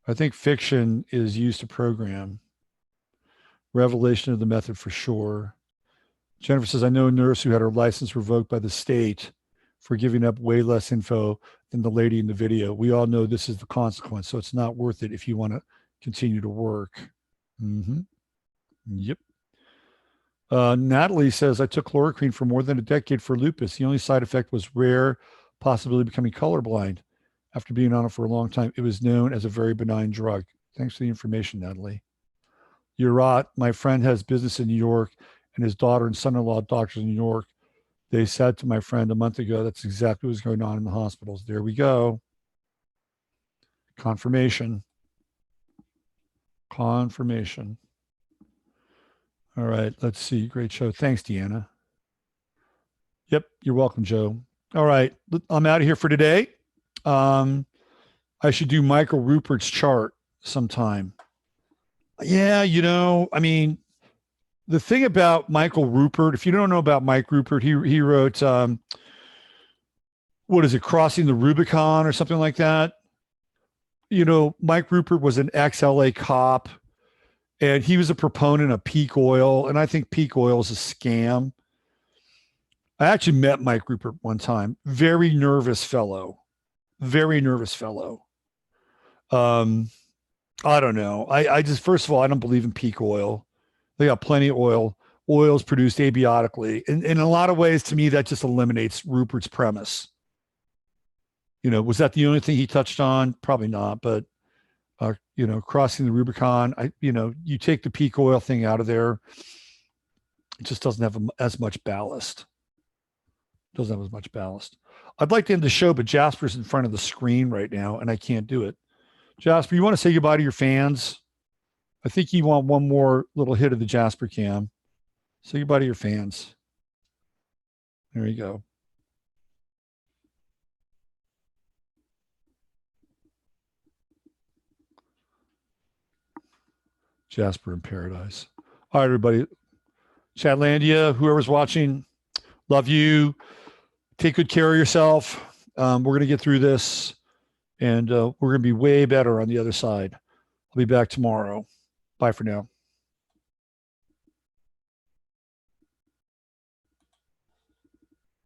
I think fiction is used to program. Revelation of the method for sure. Jennifer says, I know a nurse who had her license revoked by the state for giving up way less info than the lady in the video. We all know this is the consequence, so it's not worth it if you want to continue to work. Mm-hmm. Yep. Natalie says, I took chloroquine for more than a decade for lupus. The only side effect was rare possibility of becoming colorblind. After being on it for a long time, it was known as a very benign drug. Thanks for the information, Natalie. You're right. My friend has business in New York, and his daughter and son-in-law doctors in New York. They said to my friend a month ago, that's exactly what was going on in the hospitals. There we go. Confirmation. Confirmation. All right, let's see. Great show. Thanks, Deanna. Yep, you're welcome, Joe. All right, I'm out of here for today. I should do Michael Rupert's chart sometime. Yeah, I mean, the thing about Michael Rupert, if you don't know about Mike Rupert, he wrote, what is it, Crossing the Rubicon or something like that. Mike Rupert was an ex-LA cop, and he was a proponent of peak oil, and I think peak oil is a scam. I actually met Mike Rupert one time. Very nervous fellow. Very nervous fellow. I don't know. I just, first of all, I don't believe in peak oil. They got plenty of oil. Oil is produced abiotically. And in a lot of ways, to me, that just eliminates Rupert's premise. Was that the only thing he touched on? Probably not. But, crossing the Rubicon, you take the peak oil thing out of there. It just doesn't have as much ballast. Doesn't have as much ballast. I'd like to end the show, but Jasper's in front of the screen right now, and I can't do it. Jasper, you want to say goodbye to your fans? I think you want one more little hit of the Jasper cam. Say goodbye to your fans. There you go. Jasper in paradise. All right, everybody. Chatlandia, whoever's watching, love you. Take good care of yourself. We're going to get through this, and we're going to be way better on the other side. I'll be back tomorrow. Bye for now.